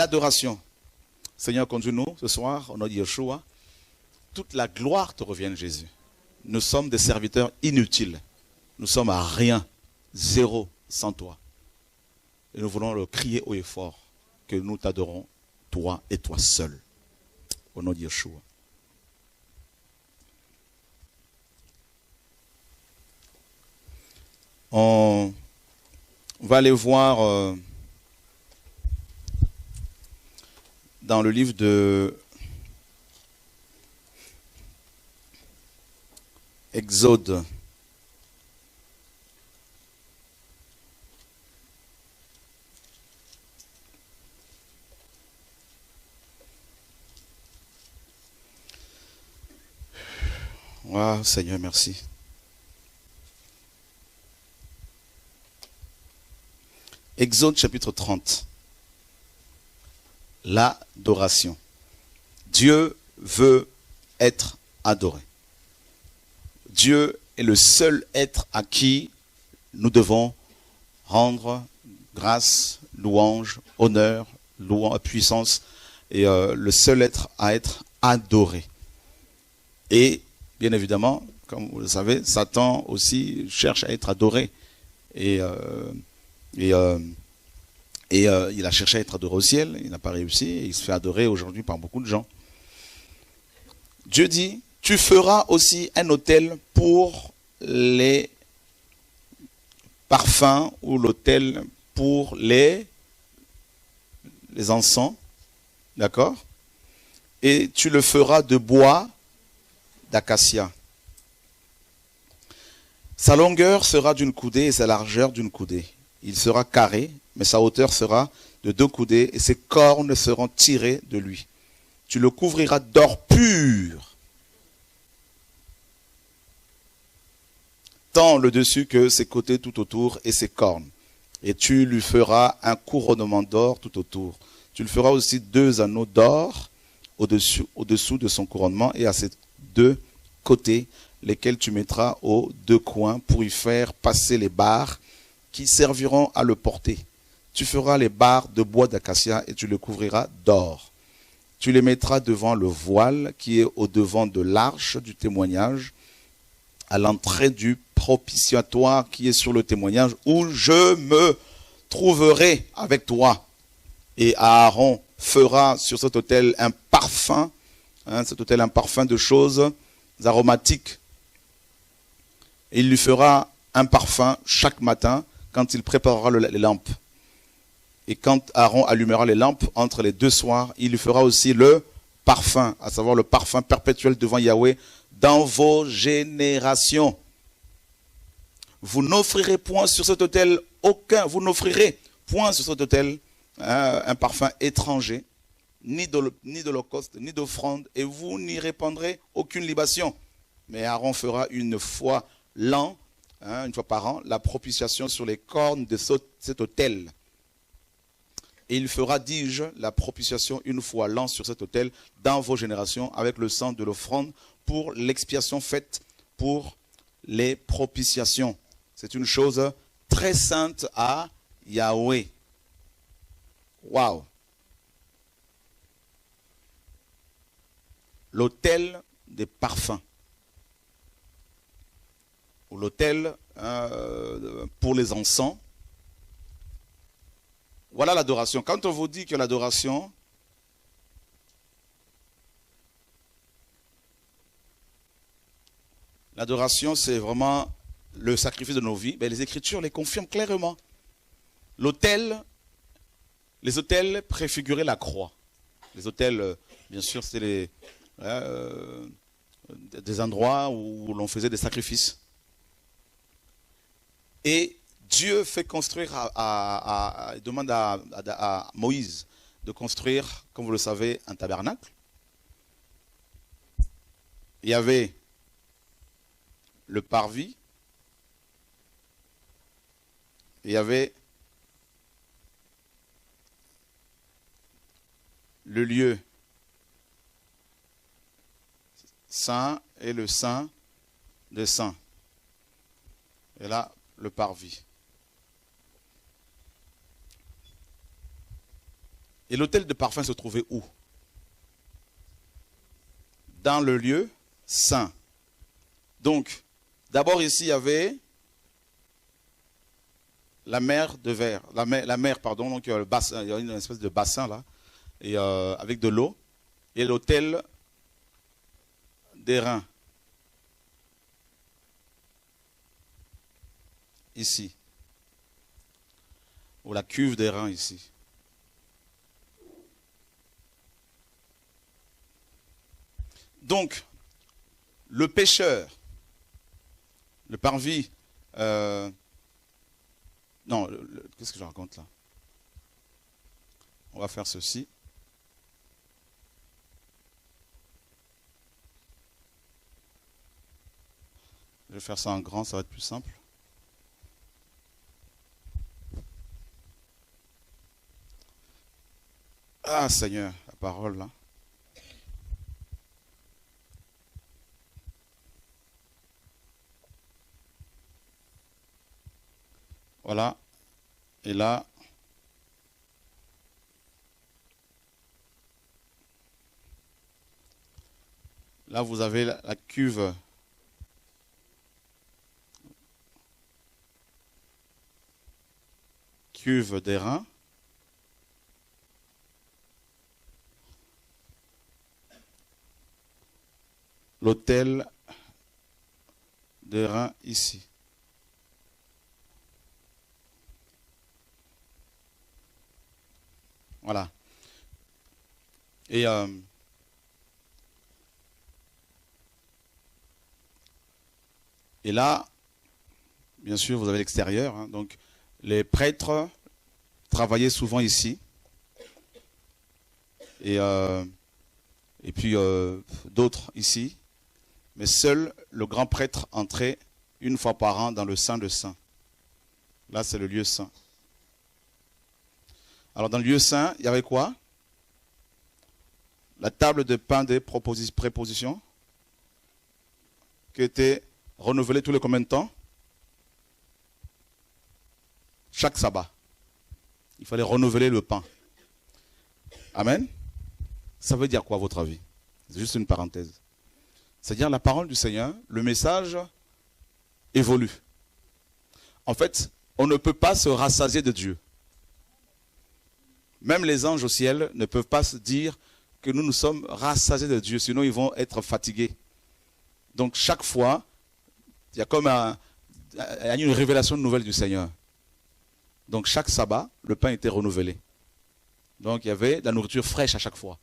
l'adoration. Seigneur, conduis-nous ce soir, au nom de Yeshua. Toute la gloire te revient, Jésus. Nous sommes des serviteurs inutiles. Nous sommes à rien, zéro sans toi. Et nous voulons le crier haut et fort que nous t'adorons, toi et toi seul. Au nom de Yeshua. On va aller voir dans le livre de Exode. Ah, Seigneur, merci. Exode chapitre 30. L'adoration. Dieu veut être adoré. Dieu est le seul être à qui nous devons rendre grâce, louange, honneur, puissance, et le seul être à être adoré. Et bien évidemment, comme vous le savez, Satan aussi cherche à être adoré. Et il a cherché à être adoré au ciel, il n'a pas réussi, et il se fait adorer aujourd'hui par beaucoup de gens. Dieu dit, tu feras aussi un autel pour les parfums ou l'autel pour les encens, d'accord? Et tu le feras de bois d'acacia. Sa longueur sera d'une coudée et sa largeur d'une coudée. Il sera carré, mais sa hauteur sera de 2 coudées et ses cornes seront tirées de lui. Tu le couvriras d'or pur, tant le dessus que ses côtés tout autour et ses cornes. Et tu lui feras un couronnement d'or tout autour. Tu lui feras aussi 2 anneaux d'or au-dessous de son couronnement et à ses 2 côtés, lesquels tu mettras aux 2 coins pour y faire passer les barres qui serviront à le porter. Tu feras les barres de bois d'acacia et tu le couvriras d'or. Tu les mettras devant le voile qui est au-devant de l'arche du témoignage, à l'entrée du propitiatoire qui est sur le témoignage, où je me trouverai avec toi. Et Aaron fera sur cet autel un parfum, un parfum de choses aromatiques. Et il lui fera un parfum chaque matin quand il préparera les lampes. Et quand Aaron allumera les lampes entre les 2 soirs, il lui fera aussi le parfum, à savoir le parfum perpétuel devant Yahweh dans vos générations. Vous n'offrirez point sur cet autel vous n'offrirez point sur cet autel un parfum étranger, ni d'holocauste, ni d'offrande, et vous n'y répandrez aucune libation. Mais Aaron fera une fois l'an, une fois par an, la propitiation sur les cornes de cet autel. Et il fera, dis-je, la propitiation une fois l'an sur cet autel dans vos générations avec le sang de l'offrande pour l'expiation faite pour les propitiations. C'est une chose très sainte à Yahweh. Waouh! L'autel des parfums. Ou l'autel pour les encens. Voilà l'adoration. Quand on vous dit que l'adoration, c'est vraiment le sacrifice de nos vies, ben les Écritures les confirment clairement. L'autel, les autels préfiguraient la croix. Les autels, bien sûr, c'était des endroits où l'on faisait des sacrifices. Et Dieu fait construire, demande à Moïse de construire, comme vous le savez, un tabernacle. Il y avait le parvis. Il y avait le lieu saint et le saint des saints. Et là, le parvis. Et l'autel de parfum se trouvait où? Dans le lieu saint. Donc, d'abord ici, il y avait la mer de verre, la mer, pardon, donc le bassin, il y a une espèce de bassin là, et avec de l'eau, et l'autel d'airain, ici, ou la cuve d'airain ici. Donc, le pécheur, le parvis, non, qu'est-ce que je raconte là? On va faire ceci. Je vais faire ça en grand, ça va être plus simple. Ah Seigneur, la parole là. Voilà. Et là, vous avez la cuve. Cuve d'airain. L'autel d'airain ici. Voilà. Et là, bien sûr, vous avez l'extérieur. Hein, donc, les prêtres travaillaient souvent ici. Et puis d'autres ici. Mais seul le grand prêtre entrait une fois par an dans le Saint de Saints. Là, c'est le lieu saint. Alors, dans le lieu saint, il y avait quoi? La table de pain des prépositions, qui était renouvelée tous les combien de temps? Chaque sabbat. Il fallait renouveler le pain. Amen. Ça veut dire quoi à votre avis? C'est juste une parenthèse. C'est-à-dire la parole du Seigneur, le message évolue. En fait, on ne peut pas se rassasier de Dieu. Même les anges au ciel ne peuvent pas se dire que nous nous sommes rassasiés de Dieu, sinon ils vont être fatigués. Donc chaque fois, il y a comme une révélation nouvelle du Seigneur. Donc chaque sabbat, le pain était renouvelé. Donc il y avait de la nourriture fraîche à chaque fois.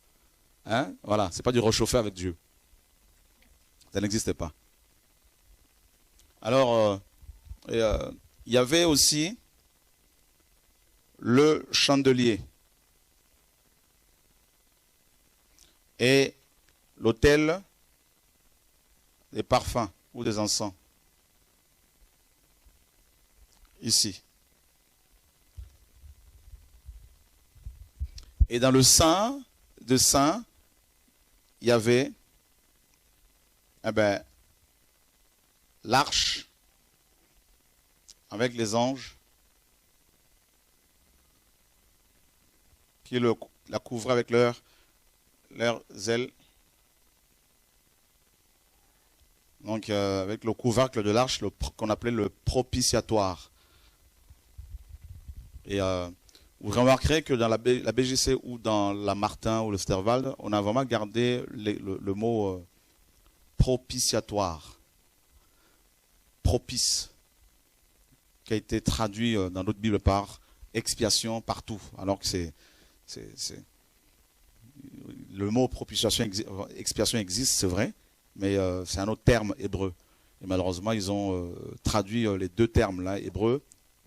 Hein? Voilà, c'est pas du réchauffé avec Dieu. Ça n'existait pas. Alors, il y avait aussi le chandelier et l'autel des parfums ou des encens. Ici. Et dans le Saint de Saints, il y avait l'arche avec les anges qui la couvraient avec leurs ailes. Donc avec le couvercle de l'arche qu'on appelait le propitiatoire. Et vous remarquerez que dans la BGC ou dans la Martin ou le Sterwald, on a vraiment gardé le mot propitiatoire. Propice. Qui a été traduit dans d'autres Bibles par expiation partout. Alors que le mot propitiation, expiation existe, c'est vrai, mais c'est un autre terme hébreu. Et malheureusement, ils ont traduit les deux termes là, hébreux.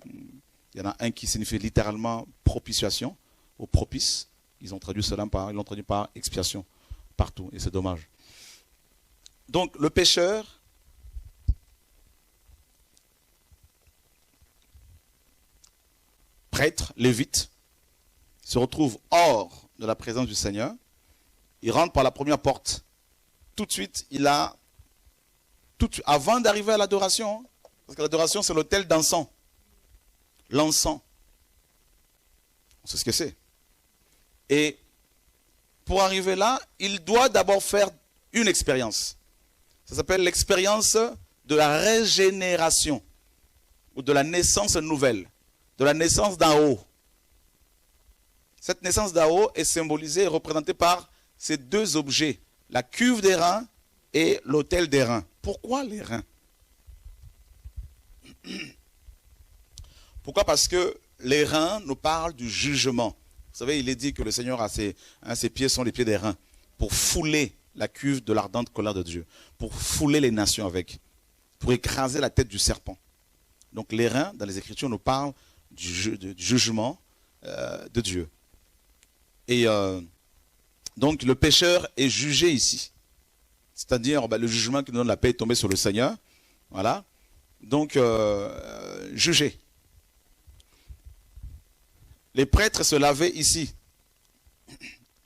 Il y en a un qui signifie littéralement propitiation, ou propice. Ils l'ont traduit par expiation partout, et c'est dommage. Donc, le pécheur prêtre, lévite, se retrouve hors de la présence du Seigneur. Il rentre par la première porte. Tout de suite, avant d'arriver à l'adoration, parce que l'adoration, c'est l'autel d'encens. L'encens. On sait ce que c'est. Et pour arriver là, il doit d'abord faire une expérience. Ça s'appelle l'expérience de la régénération ou de la naissance nouvelle, de la naissance d'en haut. Cette naissance d'en haut est symbolisée et représentée par ces deux objets, la cuve des reins et l'autel des reins. Pourquoi les reins? Pourquoi? Parce que les reins nous parlent du jugement. Vous savez, il est dit que le Seigneur a ses pieds sont les pieds des reins pour fouler la cuve de l'ardente colère de Dieu, pour fouler les nations avec, pour écraser la tête du serpent. Donc les reins, dans les Écritures, nous parlent du jugement de Dieu. Et donc le pécheur est jugé ici. C'est-à-dire le jugement qui nous donne la paix est tombé sur le Seigneur. Voilà. Donc jugé. Les prêtres se lavaient ici.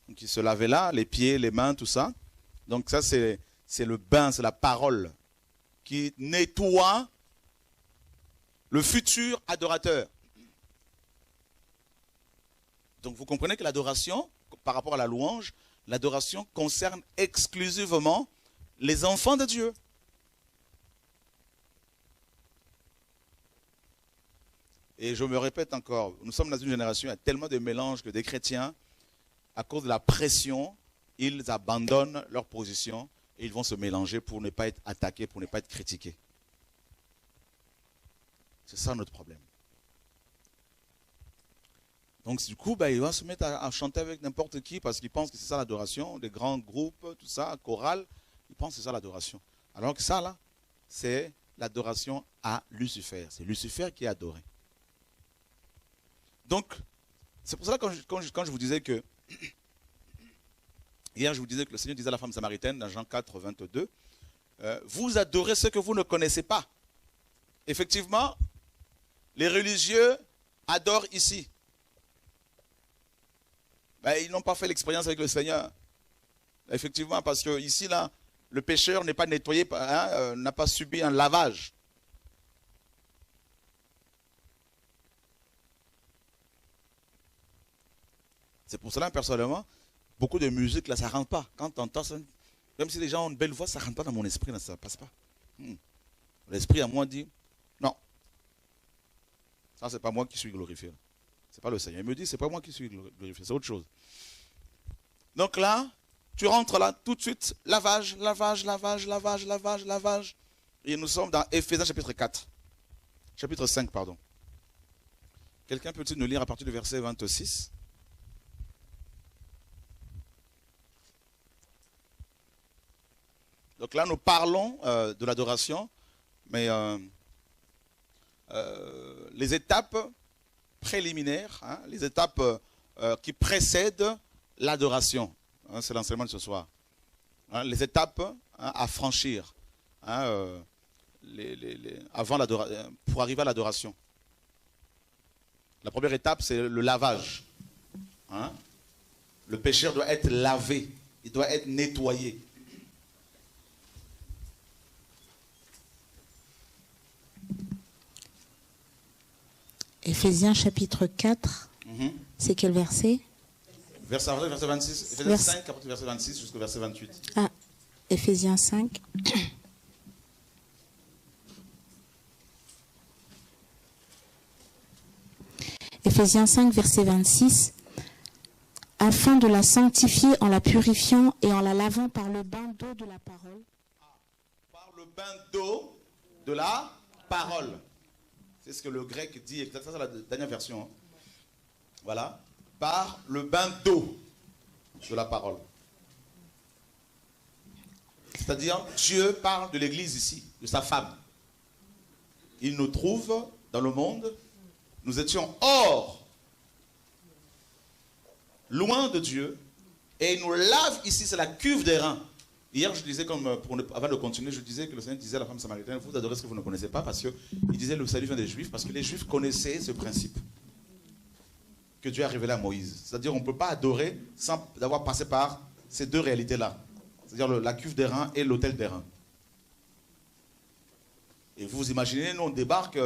Donc ils se lavaient là, les pieds, les mains, tout ça. Donc ça c'est le bain, c'est la parole qui nettoie le futur adorateur. Donc vous comprenez que l'adoration, par rapport à la louange, l'adoration concerne exclusivement les enfants de Dieu. Et je me répète encore, nous sommes dans une génération, il y a tellement de mélanges que des chrétiens, à cause de la pression, ils abandonnent leur position et ils vont se mélanger pour ne pas être attaqués, pour ne pas être critiqués. C'est ça notre problème. Donc du coup, il va se mettre à chanter avec n'importe qui parce qu'il pense que c'est ça l'adoration, des grands groupes, tout ça, chorale, ils pensent que c'est ça l'adoration. Alors que ça là, c'est l'adoration à Lucifer. C'est Lucifer qui est adoré. Donc, c'est pour ça que quand je vous disais que, hier je vous disais que le Seigneur disait à la femme samaritaine dans Jean 4, 22, vous adorez ce que vous ne connaissez pas. Effectivement, les religieux adorent ici. Ils n'ont pas fait l'expérience avec le Seigneur. Effectivement, parce que ici, là, le pécheur n'est pas nettoyé, n'a pas subi un lavage. C'est pour cela, personnellement, beaucoup de musique, là, ça ne rentre pas. Quand tu entends ça, même si les gens ont une belle voix, ça ne rentre pas dans mon esprit, là, ça ne passe pas. L'esprit à moi dit, non, ça, c'est pas moi qui suis glorifié. C'est pas le Seigneur. Il me dit, c'est pas moi qui suis glorifié, c'est autre chose. Donc là, tu rentres là, tout de suite, lavage, lavage, lavage, lavage, lavage, lavage. Et nous sommes dans Éphésiens chapitre 4. Chapitre 5, pardon. Quelqu'un peut-il nous lire à partir du verset 26? Donc là, nous parlons de l'adoration, mais les étapes préliminaires, les étapes qui précèdent l'adoration. C'est l'enseignement de ce soir. Les étapes à franchir avant pour arriver à l'adoration. La première étape, c'est le lavage. Le pécheur doit être lavé, il doit être nettoyé. Éphésiens chapitre 4, c'est quel verset? Verset 26, Éphésiens 5, verset 26 jusqu'au verset 28. Ah, Éphésiens 5. Éphésiens 5, verset 26. Afin de la sanctifier en la purifiant et en la lavant par le bain d'eau de la parole. Par le bain d'eau de la parole. C'est ce que le grec dit, ça c'est la dernière version. Voilà. Par le bain d'eau de la parole. C'est-à-dire, Dieu parle de l'Église ici, de sa femme. Il nous trouve dans le monde, nous étions hors, loin de Dieu, et il nous lave ici, c'est la cuve des reins. Hier, je disais, avant de continuer, je disais que le Seigneur disait à la femme samaritaine, vous adorez ce que vous ne connaissez pas, parce qu'il disait le salut vient des Juifs, parce que les Juifs connaissaient ce principe que Dieu a révélé à Moïse. C'est-à-dire on ne peut pas adorer sans avoir passé par ces deux réalités-là. C'est-à-dire la cuve des reins et l'autel des reins. Et vous imaginez, nous on débarque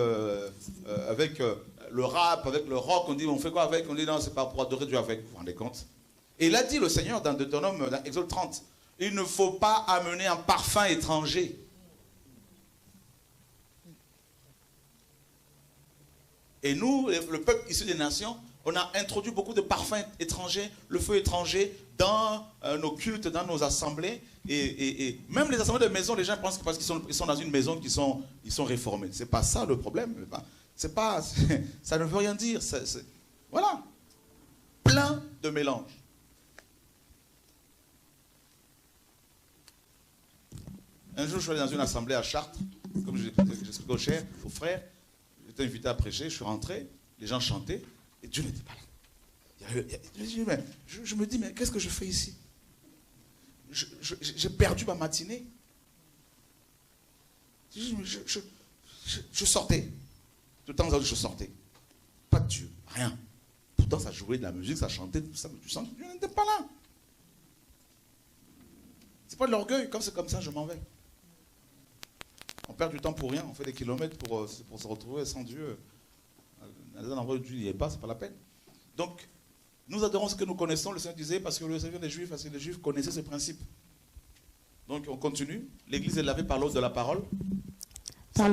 avec le rap, avec le rock, on dit on fait quoi avec? On dit non, c'est pas pour adorer Dieu avec. Vous vous rendez compte? Et il a dit, le Seigneur, dans Deutéronome, dans Exode 30, il ne faut pas amener un parfum étranger. Et nous, le peuple issu des nations, on a introduit beaucoup de parfums étrangers, le feu étranger, dans nos cultes, dans nos assemblées. Et même les assemblées de maison, les gens pensent que parce qu'ils sont dans une maison qu'ils sont réformés. Ce n'est pas ça le problème. Ça ne veut rien dire. Voilà. Plein de mélanges. Un jour, je suis allé dans une assemblée à Chartres, comme j'expliquais aux frères. J'étais invité à prêcher, je suis rentré, les gens chantaient, et Dieu n'était pas là. Je me dis, mais qu'est-ce que je fais ici? J'ai perdu ma matinée. Je sortais. Tout le temps, je sortais. Pas de Dieu, rien. Pourtant, ça jouait de la musique, ça chantait, tout ça, mais tu sens que Dieu n'était pas là. C'est pas de l'orgueil, comme c'est comme ça, je m'en vais. On perd du temps pour rien, on fait des kilomètres pour se retrouver sans Dieu. Dans un endroit où Dieu n'y est pas, c'est pas la peine. Donc, nous adorons ce que nous connaissons, le Seigneur disait, parce que le Seigneur des Juifs, parce que les Juifs connaissaient ces principes. Donc, on continue. L'Église est lavée par l'eau de la parole. Par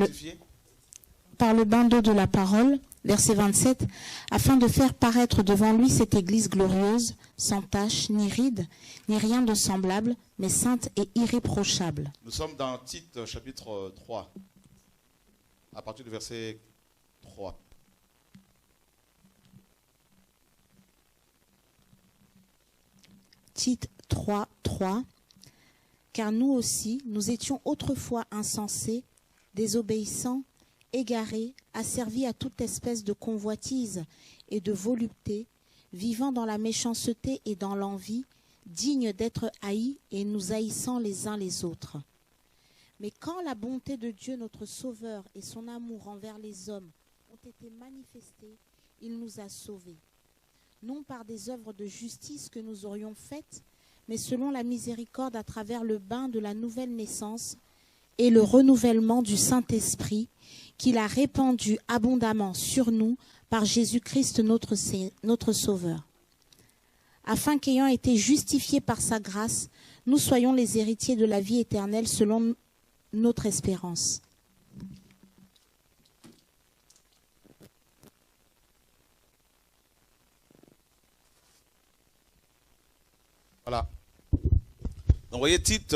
le bain d'eau de la parole, verset 27, afin de faire paraître devant lui cette Église glorieuse, sans tache, ni ride, ni rien de semblable, mais sainte et irréprochable. Nous sommes dans Tite, chapitre 3, à partir du verset 3. Tite 3, 3. Car nous aussi, nous étions autrefois insensés, désobéissants, égarés, asservis à toute espèce de convoitise et de volupté, vivant dans la méchanceté et dans l'envie, dignes d'être haïs et nous haïssant les uns les autres. Mais quand la bonté de Dieu notre Sauveur et son amour envers les hommes ont été manifestés, il nous a sauvés, non par des œuvres de justice que nous aurions faites, mais selon la miséricorde à travers le bain de la nouvelle naissance et le renouvellement du Saint-Esprit qu'il a répandu abondamment sur nous par Jésus-Christ notre Sauveur, afin qu'ayant été justifiés par sa grâce, nous soyons les héritiers de la vie éternelle selon notre espérance. Voilà. Donc, vous voyez, Tite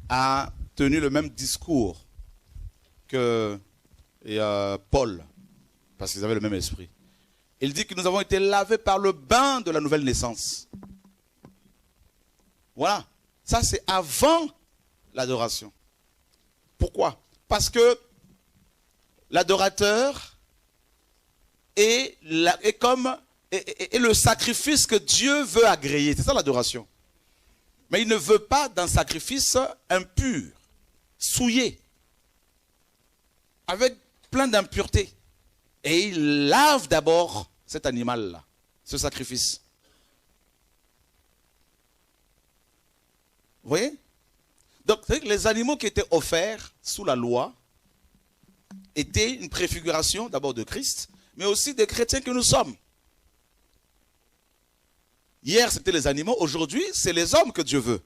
a tenu le même discours que Paul, parce qu'ils avaient le même esprit. Il dit que nous avons été lavés par le bain de la nouvelle naissance. Voilà. Ça, c'est avant l'adoration. Pourquoi? Parce que l'adorateur est le sacrifice que Dieu veut agréer. C'est ça l'adoration. Mais il ne veut pas d'un sacrifice impur, souillé, avec plein d'impuretés. Et il lave d'abord cet animal-là, ce sacrifice. Vous voyez? Donc, les animaux qui étaient offerts sous la loi étaient une préfiguration d'abord de Christ, mais aussi des chrétiens que nous sommes. Hier, c'était les animaux. Aujourd'hui, c'est les hommes que Dieu veut.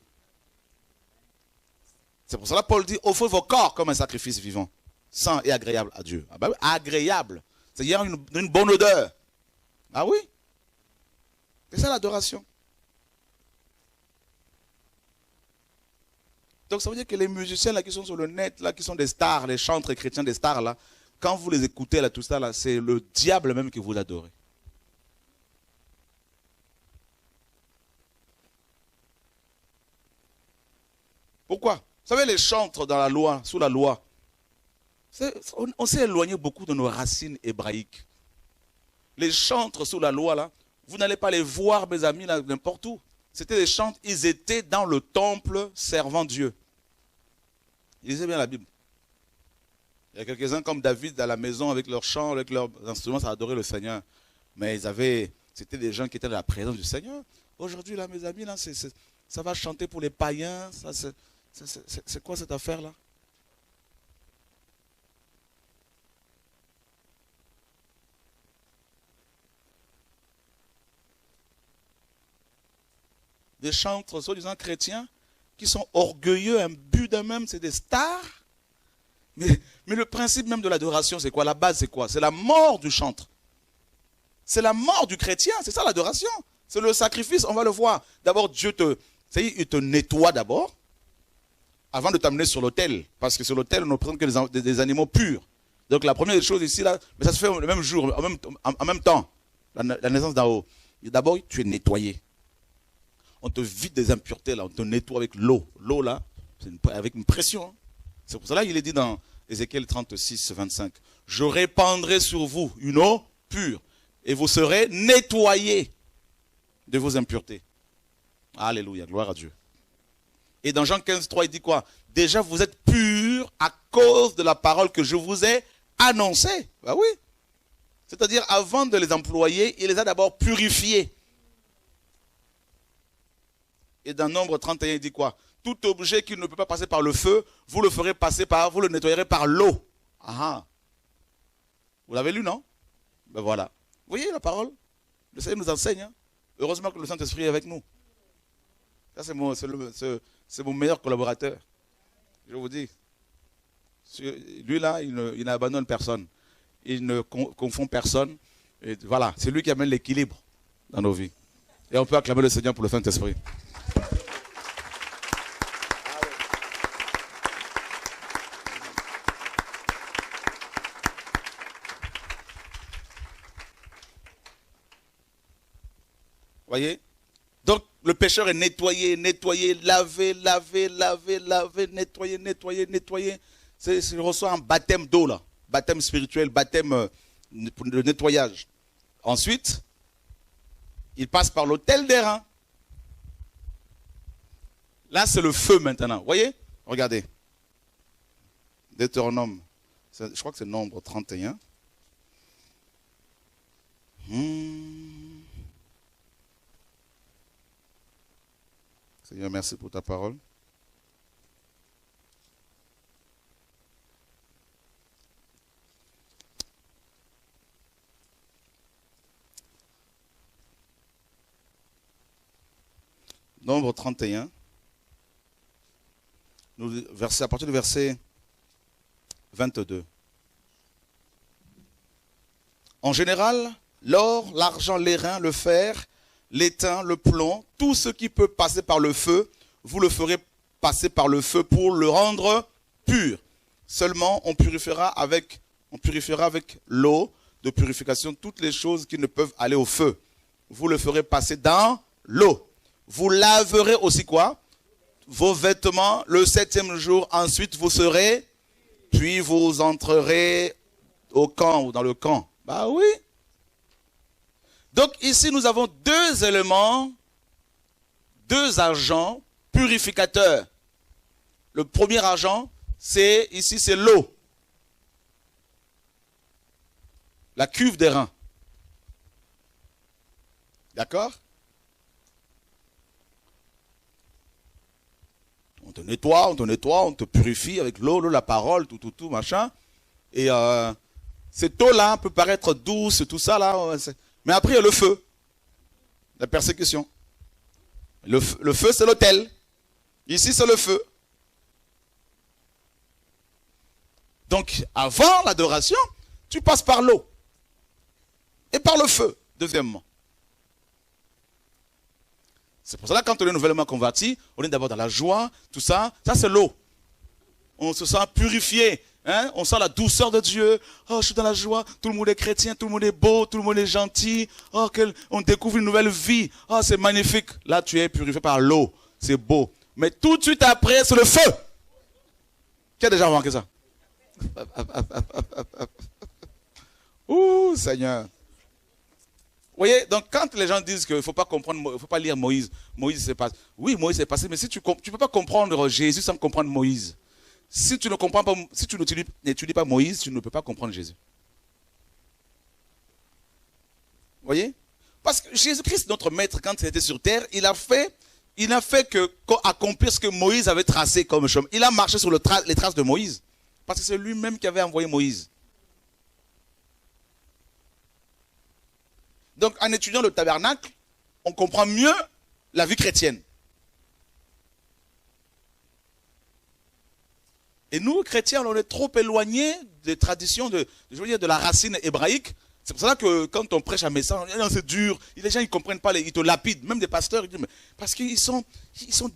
C'est pour cela que Paul dit, offrez vos corps comme un sacrifice vivant, saint et agréable à Dieu. Ah ben oui, agréable. C'est-à-dire une bonne odeur. Ah oui. C'est ça l'adoration. Donc ça veut dire que les musiciens là, qui sont sur le net, là, qui sont des stars, les chantres chrétiens des stars, là, quand vous les écoutez, là, tout ça, là, c'est le diable même que vous adorez. Pourquoi? Vous savez, les chantres dans la loi, sous la loi, on s'est éloigné beaucoup de nos racines hébraïques. Les chantres sous la loi, là, vous n'allez pas les voir, mes amis, là, n'importe où. C'était des chantres, ils étaient dans le temple servant Dieu. Ils lisaient bien la Bible. Il y a quelques-uns comme David à la maison avec leurs chants, avec leurs instruments, ça adorait le Seigneur. Mais c'était des gens qui étaient dans la présence du Seigneur. Aujourd'hui, là, mes amis, là, ça va chanter pour les païens. C'est quoi cette affaire-là? des chantres soi-disant chrétiens qui sont orgueilleux, imbus d'eux-mêmes, c'est des stars. Mais le principe même de l'adoration, c'est quoi? La base, c'est quoi? C'est la mort du chantre. C'est la mort du chrétien, c'est ça l'adoration. C'est le sacrifice, on va le voir. D'abord, Dieu il te nettoie d'abord, avant de t'amener sur l'autel. Parce que sur l'autel, on ne présente que des animaux purs. Donc la première chose ici, là, mais ça se fait le même jour, en même temps, la naissance d'en haut. D'abord, tu es nettoyé. On te vide des impuretés, là, on te nettoie avec l'eau. L'eau, là, c'est avec une pression. Hein. C'est pour cela qu'il est dit dans Ézéchiel 36, 25. Je répandrai sur vous une eau pure et vous serez nettoyés de vos impuretés. Alléluia, gloire à Dieu. Et dans Jean 15, 3, il dit quoi? Déjà, vous êtes purs à cause de la parole que je vous ai annoncée. Ben oui. C'est-à-dire, avant de les employer, il les a d'abord purifiés. Et dans Nombre 31, il dit quoi? Tout objet qui ne peut pas passer par le feu, vous le ferez passer par, vous le nettoyerez par l'eau. Ah. Vous l'avez lu, non? Ben voilà. Vous voyez la parole? Le Seigneur nous enseigne. Hein? Heureusement que le Saint-Esprit est avec nous. Ça, c'est mon meilleur collaborateur. Je vous dis. Lui, là, il n'abandonne personne. Il ne confond personne. Et voilà, c'est lui qui amène l'équilibre dans nos vies. Et on peut acclamer le Seigneur pour le Saint-Esprit. Voyez? Donc, le pécheur est nettoyé, lavé, nettoyé. Il reçoit un baptême d'eau, là. Baptême spirituel, baptême de nettoyage. Ensuite, il passe par l'autel d'airain. Là, c'est le feu maintenant. Voyez? Regardez. Deutéronome. Je crois que c'est Nombre 31. Seigneur, merci pour ta parole. Nombre 31. À partir du verset 22. En général, l'or, l'argent, l'airain, le fer, l'étain, le plomb, tout ce qui peut passer par le feu, vous le ferez passer par le feu pour le rendre pur. Seulement, on purifiera avec l'eau de purification toutes les choses qui ne peuvent aller au feu. Vous le ferez passer dans l'eau. Vous laverez aussi quoi? Vos vêtements le 7e jour. Ensuite, vous serez, puis vous entrerez au camp ou dans le camp. Bah oui. Donc ici, nous avons deux éléments, deux agents purificateurs. Le premier agent, c'est l'eau. La cuve d'airain. D'accord? On te nettoie, on te purifie avec l'eau, la parole, tout, machin. Et cette eau-là peut paraître douce, tout ça là. Mais après, il y a le feu. La persécution. Le feu, c'est l'autel. Ici, c'est le feu. Donc, avant l'adoration, tu passes par l'eau. Et par le feu, deuxièmement. C'est pour cela que quand on est nouvellement converti, on est d'abord dans la joie, tout ça. Ça, c'est l'eau. On se sent purifié. Hein? On sent la douceur de Dieu. Oh, je suis dans la joie. Tout le monde est chrétien, tout le monde est beau, tout le monde est gentil. Oh, on découvre une nouvelle vie. Oh, c'est magnifique. Là, tu es purifié par l'eau. C'est beau. Mais tout de suite après, c'est le feu. Qui a déjà remarqué ça? Ouh, Seigneur. Vous voyez, donc quand les gens disent qu'il ne faut pas comprendre, il ne faut pas lire Moïse, Moïse s'est passé. Oui, Moïse s'est passé, mais si tu ne peux pas comprendre Jésus sans comprendre Moïse. Si tu ne comprends pas, si tu n'étudies pas Moïse, tu ne peux pas comprendre Jésus. Vous voyez? Parce que Jésus-Christ, notre maître, quand il était sur terre, il n'a fait accomplir ce que Moïse avait tracé comme chemin. Il a marché sur les traces de Moïse. Parce que c'est lui-même qui avait envoyé Moïse. Donc, en étudiant le tabernacle, on comprend mieux la vie chrétienne. Et nous, chrétiens, on est trop éloignés des traditions, je veux dire, de la racine hébraïque. C'est pour ça que quand on prêche un message, on dit non, c'est dur. Les gens, ils ne comprennent pas, ils te lapident. Même des pasteurs, ils disent, mais parce qu'ils sont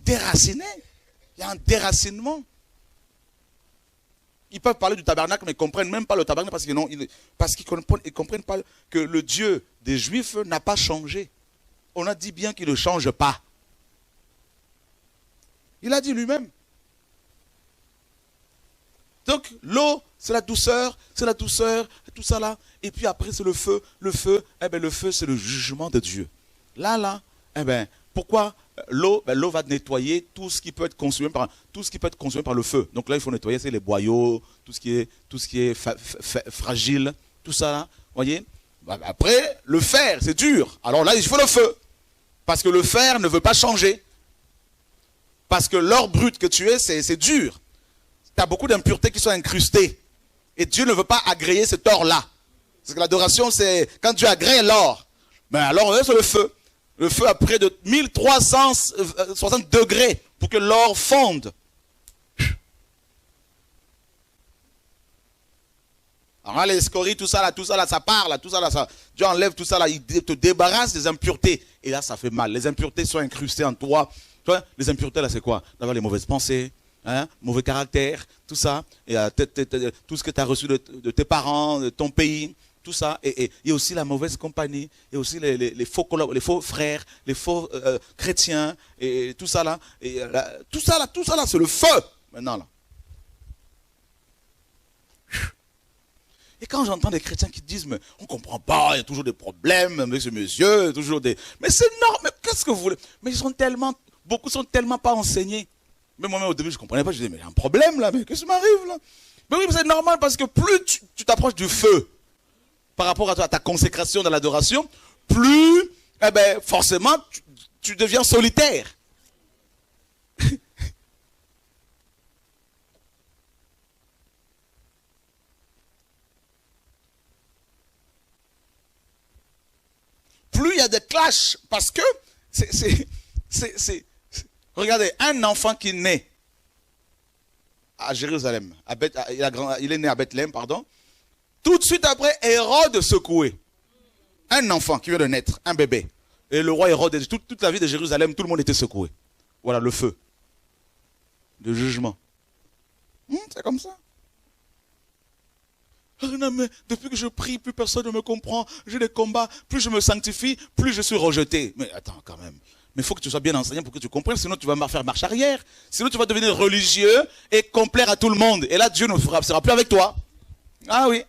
déracinés. Il y a un déracinement. Ils peuvent parler du tabernacle, mais ils ne comprennent même pas le tabernacle parce qu'ils ne comprennent pas que le Dieu des Juifs n'a pas changé. On a dit bien qu'il ne change pas. Il a dit lui-même. Donc l'eau, c'est la douceur, tout ça là. Et puis après, c'est le feu. Le feu, le feu, c'est le jugement de Dieu. Là, pourquoi l'eau va nettoyer tout ce qui peut être consumé par le feu. Donc là, il faut nettoyer, c'est les boyaux, tout ce qui est fragile, tout ça là. Voyez. Après, le fer, c'est dur. Alors là, il faut le feu. Parce que le fer ne veut pas changer. Parce que l'or brut que tu es, c'est dur. Tu as beaucoup d'impuretés qui sont incrustées. Et Dieu ne veut pas agréer cet or-là. Parce que l'adoration, c'est quand Dieu agrée l'or. Mais alors, c'est le feu. Le feu à près de 1360 degrés pour que l'or fonde. Alors là, les scories, tout ça là, ça part là, tout ça là, Dieu enlève tout ça là, il te débarrasse des impuretés. Et là, ça fait mal. Les impuretés sont incrustées en toi. Tu vois, les impuretés là, c'est quoi? D'avoir les mauvaises pensées, mauvais caractère, tout ça. Et tout ce que tu as reçu de tes parents, de ton pays. Tout ça, et il y a aussi la mauvaise compagnie, il y a aussi les faux frères, les faux chrétiens, et tout ça là, tout ça là, c'est le feu, maintenant là. Et quand j'entends des chrétiens qui disent, mais on ne comprend pas, il y a toujours des problèmes avec ce monsieur, il y a toujours des... Mais c'est normal, mais qu'est-ce que vous voulez? Mais beaucoup sont tellement pas enseignés. Mais moi-même au début, je ne comprenais pas, je disais, mais il y a un problème là, mais qu'est-ce qui m'arrive là? Mais oui, mais c'est normal parce que plus tu t'approches du feu, par rapport à ta consécration dans l'adoration, plus, forcément, tu deviens solitaire. Plus il y a des clashs, parce que, regardez, un enfant qui naît à Jérusalem, il est né à Bethléem, pardon. Tout de suite après, Hérode secoué. Un enfant qui vient de naître, un bébé. Et le roi Hérode, toute la vie de Jérusalem, tout le monde était secoué. Voilà le feu. Le jugement. C'est comme ça. Non, mais depuis que je prie, plus personne ne me comprend. J'ai des combats. Plus je me sanctifie, plus je suis rejeté. Mais attends quand même. Mais il faut que tu sois bien enseigné pour que tu comprennes. Sinon, tu vas faire marche arrière. Sinon, tu vas devenir religieux et complaire à tout le monde. Et là, Dieu ne sera plus avec toi. Ah oui.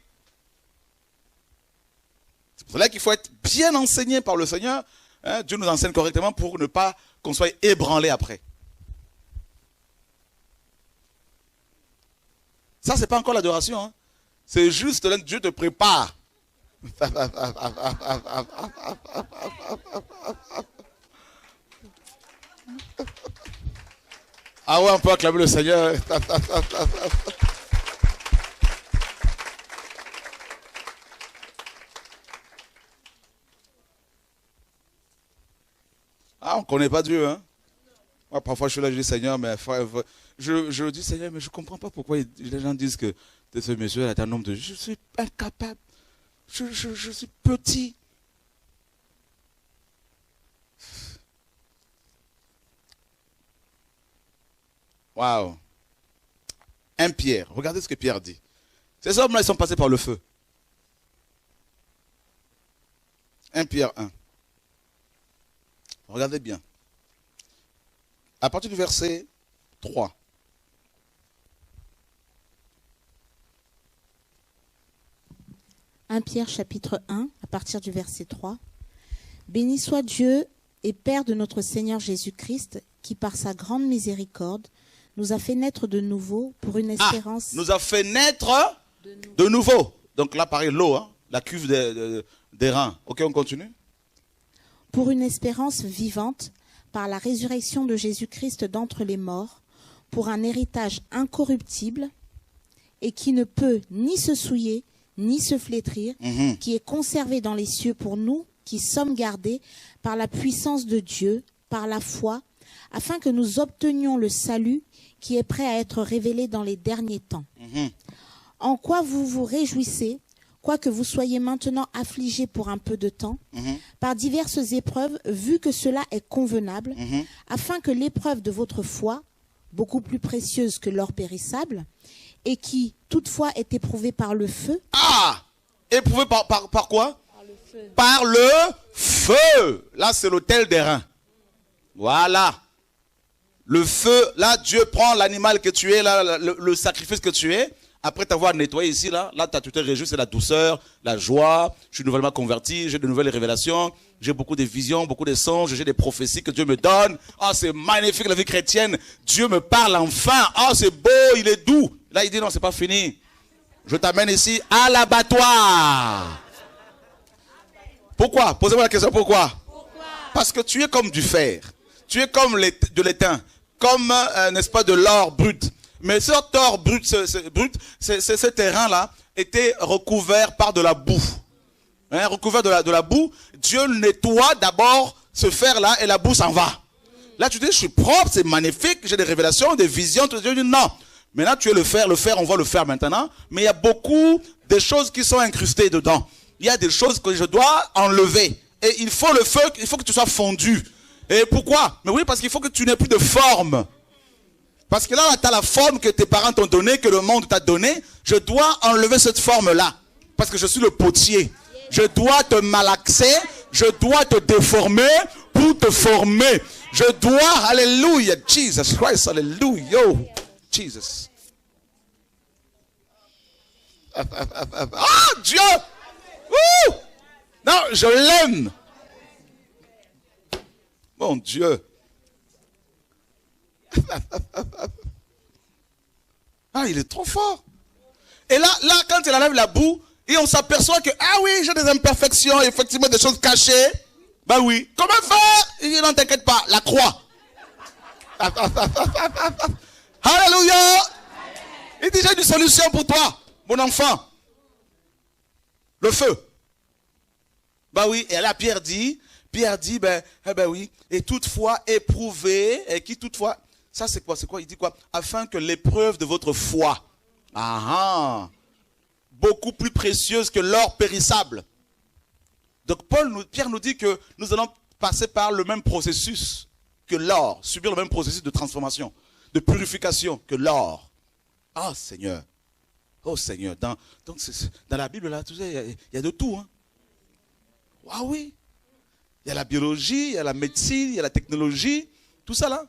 C'est là qu'il faut être bien enseigné par le Seigneur. Dieu nous enseigne correctement pour ne pas qu'on soit ébranlé après. Ça, c'est pas encore l'adoration. C'est juste là que Dieu te prépare. Ah ouais, on peut acclamer le Seigneur. Ah, on ne connaît pas Dieu, Moi, parfois, je suis là, je dis, Seigneur, mais je dis, Seigneur, mais je ne comprends pas pourquoi les gens disent que ce monsieur est un homme de... Je suis incapable. Je suis petit. Waouh. 1 Pierre. Regardez ce que Pierre dit. Ces hommes-là, ils sont passés par le feu. 1 Pierre 1. Regardez bien. À partir du verset 3. Pierre chapitre 1, à partir du verset 3. Béni soit Dieu et Père de notre Seigneur Jésus-Christ, qui par sa grande miséricorde nous a fait naître de nouveau pour une espérance... nous a fait naître de nouveau. Donc là, pareil, l'eau, la cuve des reins. Ok, on continue. Pour une espérance vivante, par la résurrection de Jésus-Christ d'entre les morts, pour un héritage incorruptible et qui ne peut ni se souiller, ni se flétrir, qui est conservé dans les cieux pour nous, qui sommes gardés par la puissance de Dieu, par la foi, afin que nous obtenions le salut qui est prêt à être révélé dans les derniers temps. En quoi vous vous réjouissez, quoique vous soyez maintenant affligés pour un peu de temps, par diverses épreuves, vu que cela est convenable, afin que l'épreuve de votre foi, beaucoup plus précieuse que l'or périssable, et qui, toutefois, est éprouvée par le feu. Ah! Éprouvée par quoi? Par le feu. Par le feu. Là, c'est l'autel des reins. Voilà. Le feu, là, Dieu prend l'animal que tu es, là, le sacrifice que tu es. Après t'avoir nettoyé ici, là, tu te réjouis, c'est la douceur, la joie. Je suis nouvellement converti, j'ai de nouvelles révélations. J'ai beaucoup de visions, beaucoup de songes, j'ai des prophéties que Dieu me donne. Ah, c'est magnifique la vie chrétienne. Dieu me parle enfin. Ah, c'est beau, il est doux. Là, il dit non, c'est pas fini. Je t'amène ici à l'abattoir. Pourquoi? Posez-moi la question, pourquoi? Parce que tu es comme du fer. Tu es comme de l'étain. Comme, n'est-ce pas, de l'or brut. Mais ce or brut, ce terrain-là, était recouvert par de la boue. Hein, recouvert de la boue. Dieu nettoie d'abord ce fer-là et la boue s'en va. Là, tu dis, je suis propre, c'est magnifique, j'ai des révélations, des visions. Tu dis, non. Maintenant, tu es le fer, on voit le fer maintenant. Mais il y a beaucoup de choses qui sont incrustées dedans. Il y a des choses que je dois enlever. Et il faut le feu, il faut que tu sois fondu. Et pourquoi? Mais oui, parce qu'il faut que tu n'aies plus de forme. Parce que là, tu as la forme que tes parents t'ont donnée, que le monde t'a donnée. Je dois enlever cette forme-là. Parce que je suis le potier. Je dois te malaxer. Je dois te déformer pour te former. Je dois, alléluia, Jesus Christ, alléluia, Jesus. Ah, Dieu! Ouh! Non, je l'aime. Mon Dieu. Ah, il est trop fort. Et là, quand il enlève la boue, et on s'aperçoit que, ah oui, j'ai des imperfections, effectivement des choses cachées. Ben oui. Comment faire? Il dit, non, t'inquiète pas, la croix. Alléluia. Il dit, j'ai une solution pour toi, mon enfant. Le feu. Ben oui, et là, Pierre dit, ben oui, et toutefois éprouvé, et qui toutefois, ça c'est quoi? Il dit quoi? Afin que l'épreuve de votre foi, beaucoup plus précieuse que l'or périssable. Donc Pierre nous dit que nous allons passer par le même processus que l'or, subir le même processus de transformation, de purification que l'or. Ah Seigneur, oh Seigneur, dans la Bible là, tu sais, il y a de tout. Hein. Ah oui, il y a la biologie, il y a la médecine, il y a la technologie, tout ça là.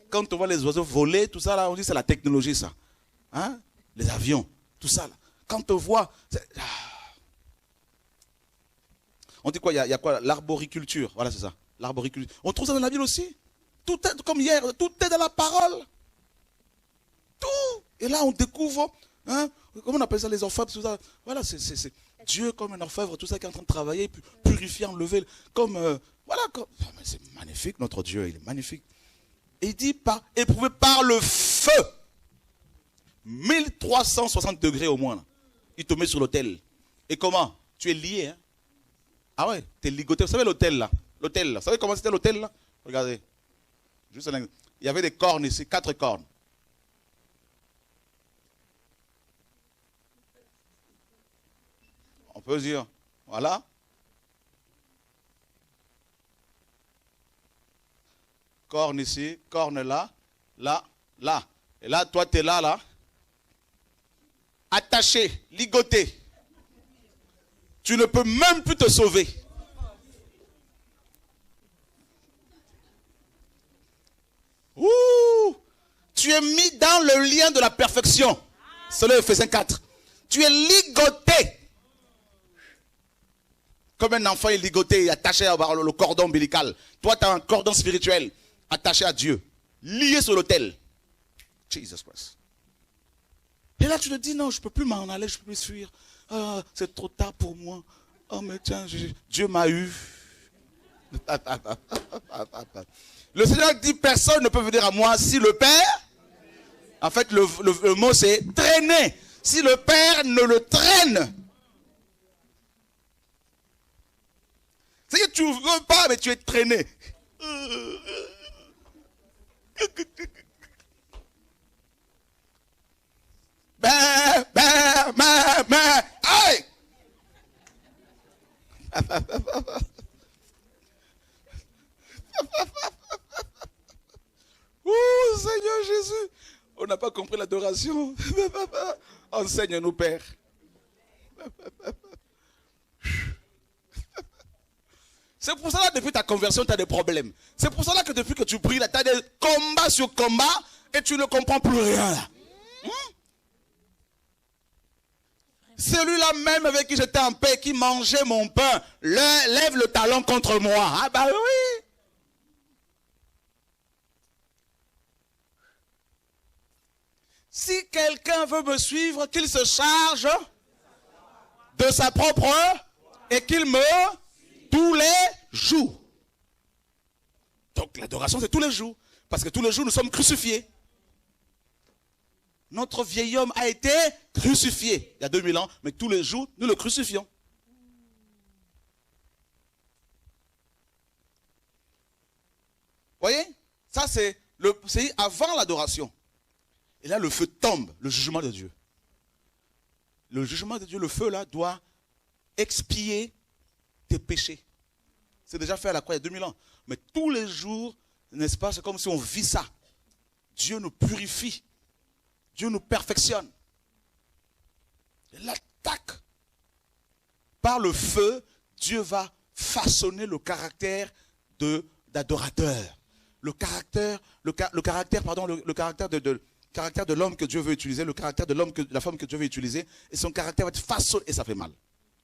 Quand on voit les oiseaux voler, tout ça là, on dit c'est la technologie ça. Hein? Les avions, tout ça là. Quand on voit... On dit quoi? Il y a quoi? L'arboriculture. Voilà, c'est ça. L'arboriculture. On trouve ça dans la Bible aussi. Tout est, comme hier, tout est dans la parole. Tout. Et là, on découvre, hein, comment on appelle ça, les orfèvres, tout ça. Voilà, c'est Dieu comme un orfèvre, tout ça qui est en train de travailler, purifier, enlever. Comme, voilà, c'est magnifique, notre Dieu, il est magnifique. Et il dit, éprouvé par le feu. 1360 degrés au moins. Là. Il te met sur l'autel. Et comment? Tu es lié, hein? Ah ouais, tu es ligoté. Vous savez l'autel là? L'autel là. Vous savez comment c'était l'autel là? Regardez. Juste il y avait des cornes ici, 4 cornes. On peut dire, voilà. Corne ici, corne là, là, là. Et là, toi, tu es là, là. Attaché, ligoté. Tu ne peux même plus te sauver. Ouh! Tu es mis dans le lien de la perfection. C'est le Ephésiens 4. Tu es ligoté. Comme un enfant est ligoté, attaché à le cordon ombilical. Toi, tu as un cordon spirituel attaché à Dieu. Lié sur l'autel. Jesus Christ. Et là, tu te dis, non, je ne peux plus m'en aller, je ne peux plus fuir. Ah, c'est trop tard pour moi. Oh, mais tiens, Dieu m'a eu. Le Seigneur dit, personne ne peut venir à moi si le Père... En fait, le mot, c'est traîner. Si le Père ne le traîne. C'est que tu ne veux pas, mais tu es traîné. Ben, ben, ben, ben. Aïe! Oh Seigneur Jésus, on n'a pas compris l'adoration. Enseigne-nous, Père. C'est pour ça que depuis ta conversion, tu as des problèmes. C'est pour ça que depuis que tu pries, tu as des combats sur combats et tu ne comprends plus rien là. Celui-là même avec qui j'étais en paix, qui mangeait mon pain, lève le talon contre moi. Ah bah oui. Si quelqu'un veut me suivre, qu'il se charge de sa propre et qu'il me tous les jours. Donc l'adoration c'est tous les jours. Parce que tous les jours nous sommes crucifiés. Notre vieil homme a été crucifié il y a 2000 ans, mais tous les jours nous le crucifions. Voyez? Ça c'est avant l'adoration. Et là le feu tombe, le jugement de Dieu. Le jugement de Dieu, le feu là doit expier tes péchés. C'est déjà fait à la croix il y a 2000 ans. Mais tous les jours, n'est-ce pas, c'est comme si on vit ça. Dieu nous purifie. Dieu nous perfectionne. Et l'attaque. Par le feu, Dieu va façonner le caractère d'adorateur. Le caractère de l'homme que Dieu veut utiliser, le caractère de la femme que Dieu veut utiliser, et son caractère va être façonné, et ça fait mal.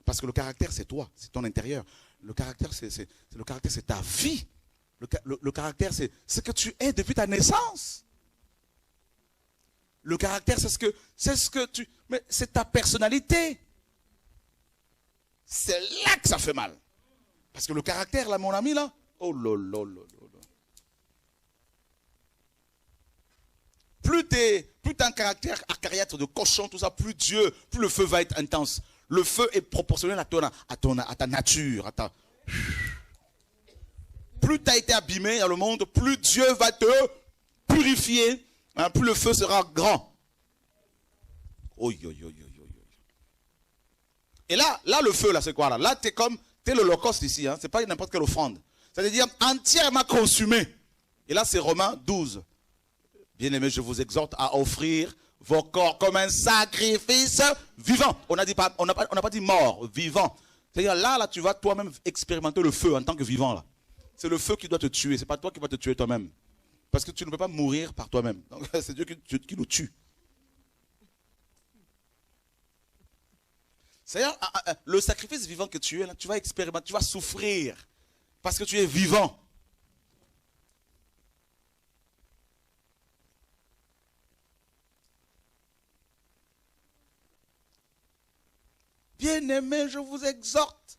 Parce que le caractère, c'est toi, c'est ton intérieur. Le caractère, c'est ta vie. Le caractère, c'est ce que tu es depuis ta naissance. Le caractère, mais c'est ta personnalité. C'est là que ça fait mal. Parce que le caractère, là, mon ami, là, oh là là là là. Plus t'as un caractère acariâtre de cochon, tout ça, plus le feu va être intense. Le feu est proportionnel à ta nature, Plus tu as été abîmé dans le monde, plus Dieu va te purifier, hein, plus le feu sera grand. Et là le feu, là, c'est quoi là? Là, t'es l'Holocauste ici, hein, c'est pas n'importe quelle offrande. C'est-à-dire entièrement consumé. Et là, c'est Romains 12. Bien-aimés, je vous exhorte à offrir vos corps comme un sacrifice vivant. On n'a pas dit mort, vivant. C'est-à-dire là, tu vas toi-même expérimenter le feu en tant que vivant. Là. C'est le feu qui doit te tuer. Ce n'est pas toi qui vas te tuer toi-même. Parce que tu ne peux pas mourir par toi-même. C'est Dieu qui nous tue. C'est-à-dire, le sacrifice vivant que tu es, là, tu vas expérimenter, tu vas souffrir. Parce que tu es vivant. Bien-aimés, je vous exhorte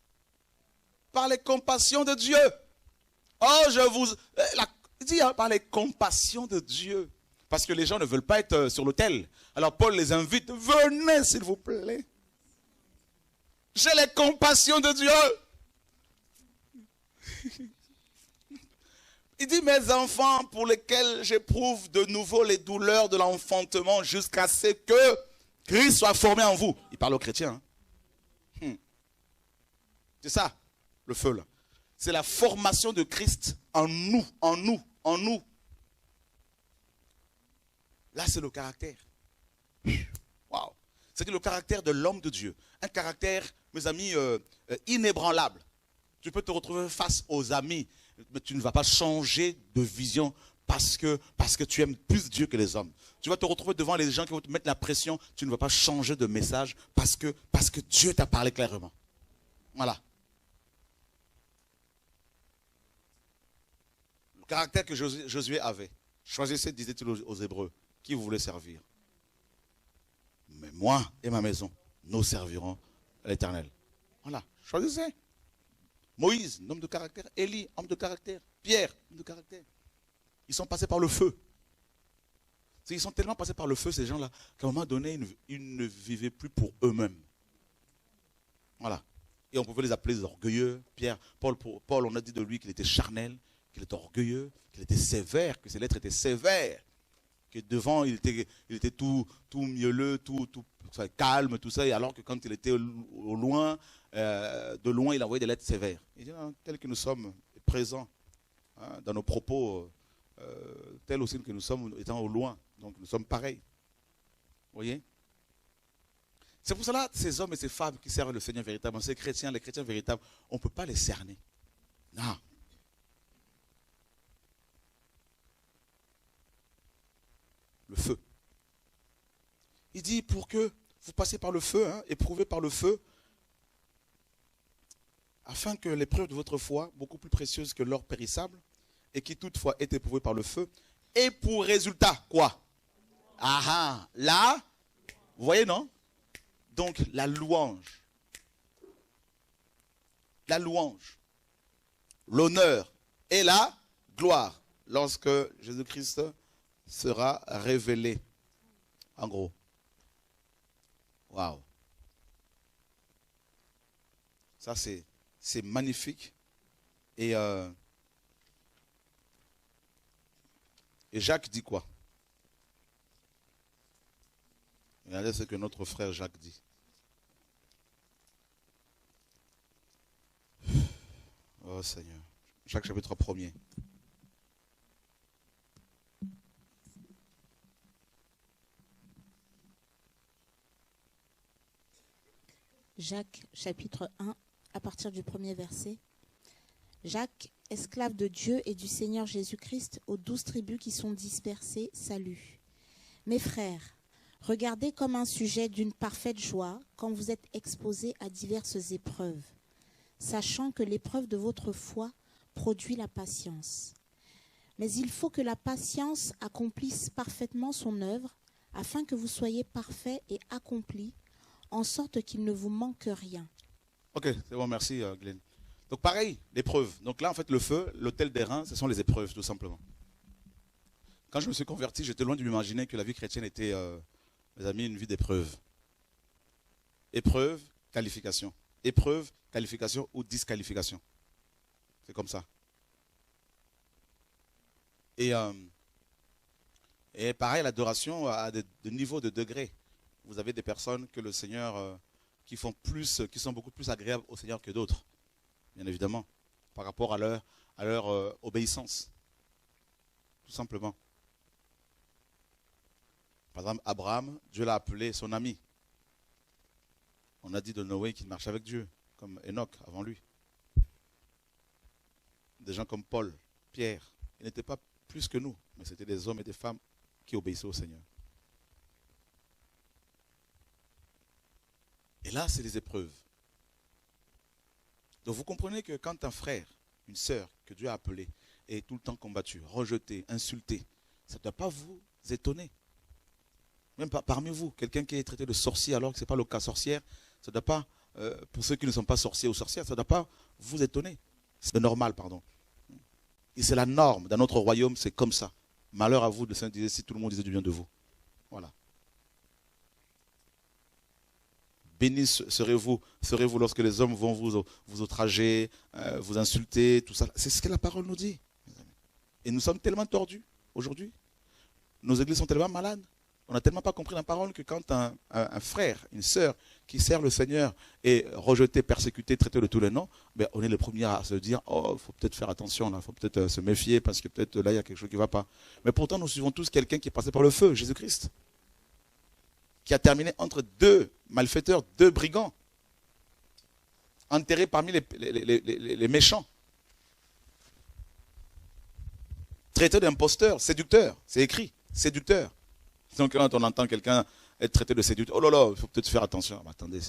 par les compassions de Dieu. Oh, par les compassions de Dieu. Parce que les gens ne veulent pas être sur l'autel. Alors Paul les invite, venez s'il vous plaît. J'ai les compassions de Dieu. Il dit, mes enfants pour lesquels j'éprouve de nouveau les douleurs de l'enfantement jusqu'à ce que Christ soit formé en vous. Il parle aux chrétiens. Hein. C'est ça, le feu là. C'est la formation de Christ en nous. Là, c'est le caractère. Waouh. C'est le caractère de l'homme de Dieu. Un caractère, mes amis, inébranlable. Tu peux te retrouver face aux amis, mais tu ne vas pas changer de vision parce que tu aimes plus Dieu que les hommes. Tu vas te retrouver devant les gens qui vont te mettre la pression, tu ne vas pas changer de message parce que Dieu t'a parlé clairement. Voilà. Le caractère que Josué avait. Choisissez, disait-il aux Hébreux, qui vous voulez servir. Mais moi et ma maison, nous servirons l'Éternel. Voilà, choisissez. Moïse, homme de caractère. Élie, homme de caractère. Pierre, homme de caractère. Ils sont passés par le feu. Ils sont tellement passés par le feu, ces gens-là, qu'à un moment donné, ils ne vivaient plus pour eux-mêmes. Voilà. Et on pouvait les appeler des orgueilleux. Pierre, Paul, on a dit de lui qu'il était charnel. qu'il était orgueilleux, qu'il était sévère, que ses lettres étaient sévères, que devant il était tout mielleux, tout calme, tout ça, et alors que quand il était au loin, de loin, il envoyait des lettres sévères. Il dit, non, tel que nous sommes présents hein, dans nos propos, tel aussi que nous sommes étant au loin, donc nous sommes pareils. Vous voyez? C'est pour cela, ces hommes et ces femmes qui servent le Seigneur véritablement, ces chrétiens, les chrétiens véritables, on ne peut pas les cerner. Non. Le feu. Il dit pour que vous passiez par le feu, hein, éprouvez par le feu, afin que l'épreuve de votre foi, beaucoup plus précieuse que l'or périssable, et qui toutefois est éprouvée par le feu, ait pour résultat quoi? Ah ah, là, vous voyez non? Donc la louange, l'honneur et la gloire lorsque Jésus-Christ sera révélé. En gros. Waouh. Ça c'est magnifique. Et Jacques dit quoi? Regardez ce que notre frère Jacques dit. Oh Seigneur. Jacques chapitre 1er. Jacques chapitre 1, à partir du premier verset. Jacques, esclave de Dieu et du Seigneur Jésus-Christ, aux 12 tribus qui sont dispersées, salut. Mes frères, regardez comme un sujet d'une parfaite joie quand vous êtes exposés à diverses épreuves, sachant que l'épreuve de votre foi produit la patience. Mais il faut que la patience accomplisse parfaitement son œuvre, afin que vous soyez parfaits et accomplis, en sorte qu'il ne vous manque rien. Ok, c'est bon, merci Glenn. Donc pareil, l'épreuve. Donc là, en fait, le feu, l'autel des reins, ce sont les épreuves, tout simplement. Quand je me suis converti, j'étais loin de m'imaginer que la vie chrétienne était, mes amis, une vie d'épreuve. Épreuve, qualification. Épreuve, qualification ou disqualification. C'est comme ça. Et pareil, l'adoration a des niveaux de degrés. Vous avez des personnes que le Seigneur, qui sont beaucoup plus agréables au Seigneur que d'autres, bien évidemment, par rapport à leur obéissance, tout simplement. Par exemple, Abraham, Dieu l'a appelé son ami. On a dit de Noé qu'il marchait avec Dieu, comme Enoch avant lui. Des gens comme Paul, Pierre, ils n'étaient pas plus que nous, mais c'était des hommes et des femmes qui obéissaient au Seigneur. Et là, c'est les épreuves. Donc vous comprenez que quand un frère, une sœur que Dieu a appelé, est tout le temps combattu, rejeté, insulté, ça ne doit pas vous étonner. Même parmi vous, quelqu'un qui est traité de sorcier alors que ce n'est pas le cas sorcière, ça ne doit pas, pour ceux qui ne sont pas sorciers ou sorcières, ça ne doit pas vous étonner. C'est normal, pardon. Et c'est la norme. Dans notre royaume, c'est comme ça. Malheur à vous, le Seigneur disait, si tout le monde disait du bien de vous. Voilà. Bénis serez-vous lorsque les hommes vont vous outrager, vous insulter, tout ça. C'est ce que la parole nous dit. Et nous sommes tellement tordus aujourd'hui. Nos églises sont tellement malades. On n'a tellement pas compris la parole que quand un frère, une sœur qui sert le Seigneur est rejeté, persécuté, traité de tous les noms, ben on est les premiers à se dire, oh, il faut peut-être faire attention, il faut peut-être se méfier parce que peut-être là, il y a quelque chose qui ne va pas. Mais pourtant, nous suivons tous quelqu'un qui est passé par le feu, Jésus-Christ, qui a terminé entre deux malfaiteurs, deux brigands, enterrés parmi les méchants, traités d'imposteurs, séducteurs, c'est écrit, séducteurs. Donc quand on entend quelqu'un être traité de séducteur, oh là là, il faut peut-être faire attention. Mais attendez,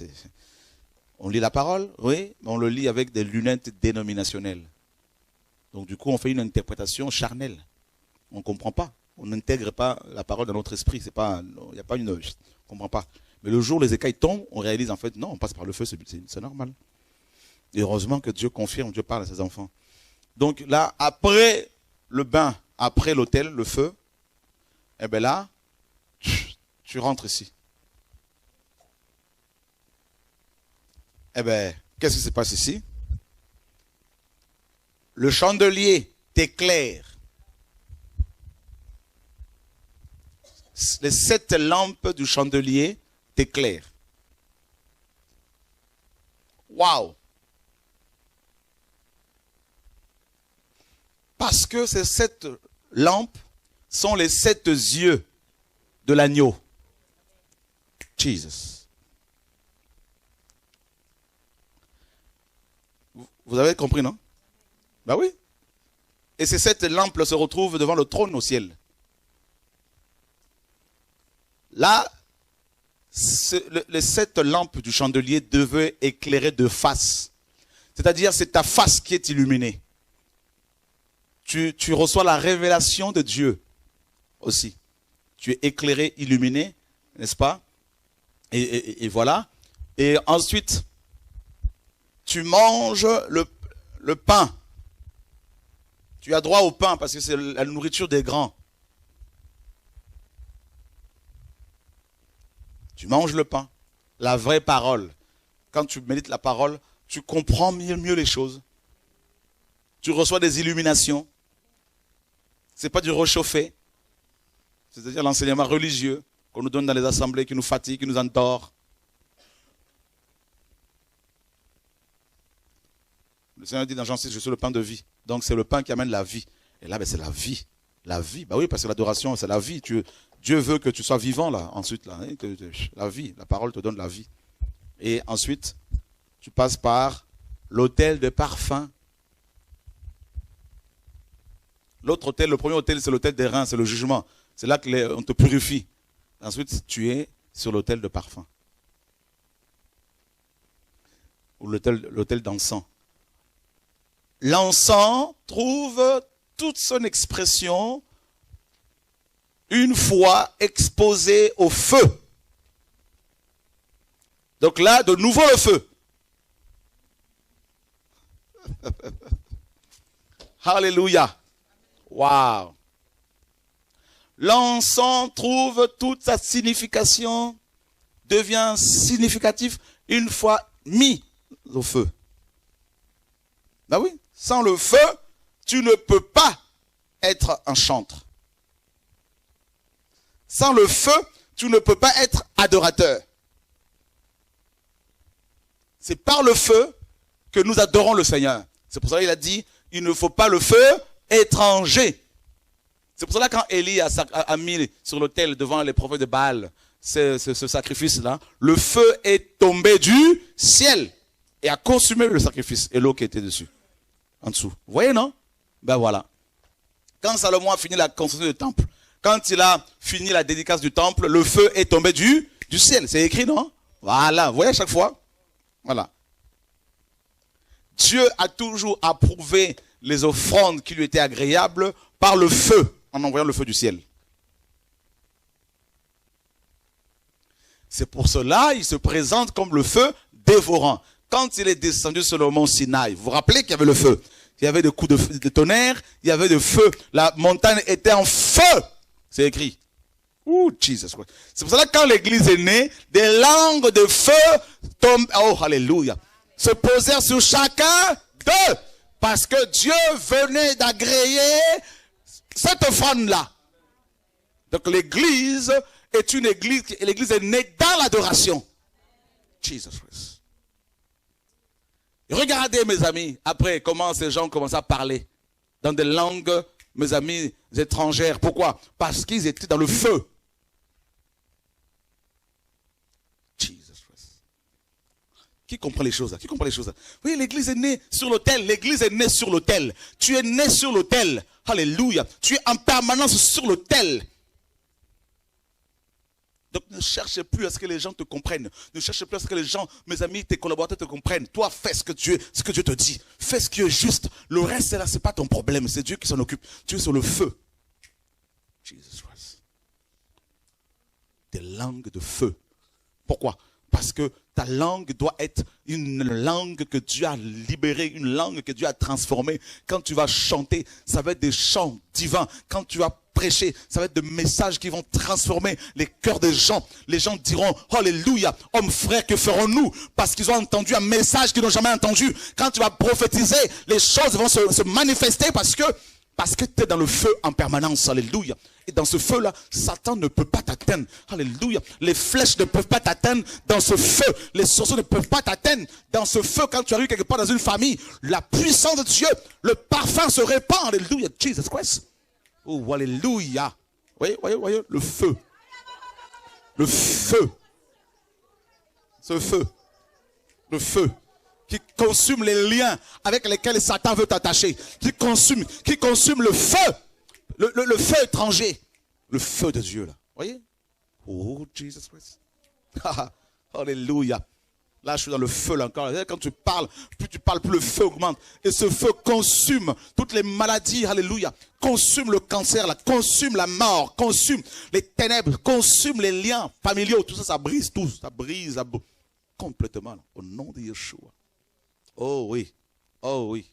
on lit la parole, oui, mais on le lit avec des lunettes dénominationnelles. Donc du coup, on fait une interprétation charnelle. On ne comprend pas. On n'intègre pas la parole dans notre esprit. Il n'y a pas une... On ne comprend pas. Mais le jour où les écailles tombent, on réalise en fait, non, on passe par le feu, c'est normal. Et heureusement que Dieu confirme, Dieu parle à ses enfants. Donc là, après le bain, après l'autel, le feu, eh bien là, tu rentres ici. Eh bien, qu'est-ce qui se passe ici? Le chandelier t'éclairent. Les 7 lampes du chandelier t'éclairent. Waouh! Parce que ces 7 lampes sont les 7 yeux de l'agneau. Jesus. Vous avez compris, non? Ben oui. Et ces 7 lampes se retrouvent devant le trône au ciel. Là, les 7 lampes du chandelier devaient éclairer de face. C'est-à-dire, c'est ta face qui est illuminée. Tu reçois la révélation de Dieu aussi. Tu es éclairé, illuminé, n'est-ce pas? Et voilà. Et ensuite, tu manges le pain. Tu as droit au pain parce que c'est la nourriture des grands. Tu manges le pain, la vraie parole. Quand tu médites la parole, tu comprends mieux les choses. Tu reçois des illuminations. Ce n'est pas du réchauffé. C'est-à-dire l'enseignement religieux qu'on nous donne dans les assemblées, qui nous fatigue, qui nous endort. Le Seigneur dit dans Jean 6, je suis le pain de vie. Donc c'est le pain qui amène la vie. Et là, ben, c'est la vie. La vie, bah oui, parce que l'adoration, c'est la vie. Dieu veut que tu sois vivant là, ensuite. Là, hein, la vie, la parole te donne la vie. Et ensuite, tu passes par l'autel de parfum. L'autre autel, le premier autel, c'est l'autel des reins, c'est le jugement. C'est là qu'on te purifie. Ensuite, tu es sur l'autel de parfum. Ou l'autel d'encens. L'encens trouve toute son expression une fois exposé au feu. Donc là, de nouveau le feu. Alléluia. Waouh. L'encens trouve toute sa signification, devient significatif une fois mis au feu. Ben oui, sans le feu, tu ne peux pas être un chantre. Sans le feu, tu ne peux pas être adorateur. C'est par le feu que nous adorons le Seigneur. C'est pour ça qu'il a dit, il ne faut pas le feu étranger. C'est pour cela quand Élie a mis sur l'autel devant les prophètes de Baal ce sacrifice-là, le feu est tombé du ciel et a consumé le sacrifice et l'eau qui était dessus, en dessous. Vous voyez, non? Ben voilà. Quand Salomon a fini la construction du temple, quand il a fini la dédicace du temple, le feu est tombé du ciel. C'est écrit, non? Voilà, vous voyez à chaque fois? Voilà. Dieu a toujours approuvé les offrandes qui lui étaient agréables par le feu, en envoyant le feu du ciel. C'est pour cela qu'il se présente comme le feu dévorant. Quand il est descendu sur le mont Sinaï, vous vous rappelez qu'il y avait le feu? Il y avait des coups de tonnerre, il y avait de feu. La montagne était en feu. C'est écrit. Ouh, Jesus. C'est pour cela que quand l'église est née, des langues de feu tombent, oh, alléluia, se posèrent sur chacun d'eux. Parce que Dieu venait d'agréer cette offrande-là. Donc l'église est une église, et l'église est née dans l'adoration. Jesus Christ. Regardez, mes amis, après comment ces gens commencent à parler dans des langues, mes amis, étrangères. Pourquoi? Parce qu'ils étaient dans le feu. Jesus Christ. Qui comprend les choses? Qui comprend les choses? Oui, l'église est née sur l'autel. L'église est née sur l'autel. Tu es né sur l'autel. Alléluia. Tu es en permanence sur l'autel. Donc ne cherchez plus à ce que les gens te comprennent. Ne cherchez plus à ce que les gens, mes amis, tes collaborateurs te comprennent. Toi, fais ce que Dieu te dit. Fais ce qui est juste. Le reste, là, ce n'est pas ton problème. C'est Dieu qui s'en occupe. Tu es sur le feu. Jesus Christ. Des langues de feu. Pourquoi? Parce que ta langue doit être une langue que Dieu a libérée, une langue que Dieu a transformée. Quand tu vas chanter, ça va être des chants divins. Quand tu vas prêcher, ça va être des messages qui vont transformer les cœurs des gens. Les gens diront, alléluia, hommes frères, que ferons-nous? Parce qu'ils ont entendu un message qu'ils n'ont jamais entendu. Quand tu vas prophétiser, les choses vont se manifester parce que Parce que tu es dans le feu en permanence. Alléluia. Et dans ce feu-là, Satan ne peut pas t'atteindre. Alléluia. Les flèches ne peuvent pas t'atteindre dans ce feu. Les sorciers ne peuvent pas t'atteindre dans ce feu. Quand tu arrives quelque part dans une famille, la puissance de Dieu, le parfum se répand. Alléluia. Jesus Christ. Oh, alléluia. Voyez, le feu. Le feu. Ce feu. Le feu. Qui consume les liens avec lesquels Satan veut t'attacher. Qui consume le feu. Le feu étranger. Le feu de Dieu là. Voyez? Oh, Jesus Christ. Alléluia. Là, je suis dans le feu là encore. Quand tu parles, plus le feu augmente. Et ce feu consume toutes les maladies. Alléluia. Consume le cancer là. Consume la mort. Consume les ténèbres. Consume les liens familiaux. Tout ça, ça brise tout. Ça brise complètement. Là, au nom de Yeshua. Oh oui. Oh oui.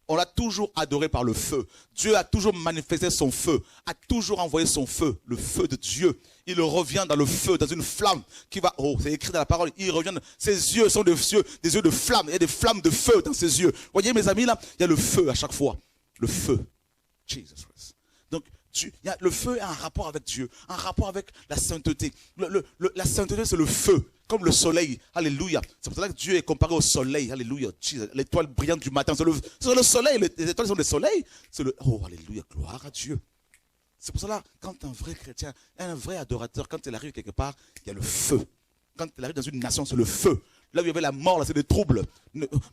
On l'a toujours adoré par le feu. Dieu a toujours manifesté son feu, a toujours envoyé son feu, le feu de Dieu. Il revient dans le feu, dans une flamme qui va... Oh, c'est écrit dans la parole. Il revient, ses yeux sont des yeux de flamme. Il y a des flammes de feu dans ses yeux. Vous voyez mes amis là, il y a le feu à chaque fois. Le feu. Jesus Christ. Donc, le feu a un rapport avec Dieu, un rapport avec la sainteté. La sainteté, c'est le feu. Comme le soleil, alléluia. C'est pour ça que Dieu est comparé au soleil, alléluia. L'étoile brillante du matin, c'est le soleil. Les étoiles sont des soleils. Oh, alléluia, gloire à Dieu. C'est pour cela, quand un vrai chrétien, un vrai adorateur, quand il arrive quelque part, il y a le feu. Quand il arrive dans une nation, c'est le feu. Là où il y avait la mort, là, c'est des troubles.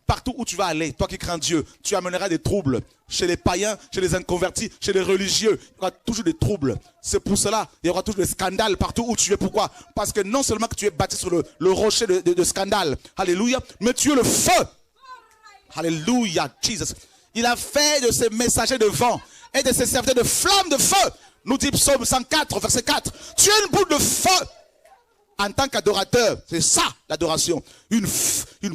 Partout où tu vas aller, toi qui crains Dieu, tu amèneras des troubles. Chez les païens, chez les inconvertis, chez les religieux, il y aura toujours des troubles. C'est pour cela, il y aura toujours des scandales partout où tu es. Pourquoi? Parce que non seulement que tu es bâti sur le rocher de scandale, alléluia, mais tu es le feu. Alléluia, Jesus. Il a fait de ses messagers de vent et de ses serviteurs de flammes de feu. Nous dit Psaume 104, verset 4. Tu es une boule de feu. En tant qu'adorateur, c'est ça l'adoration. Une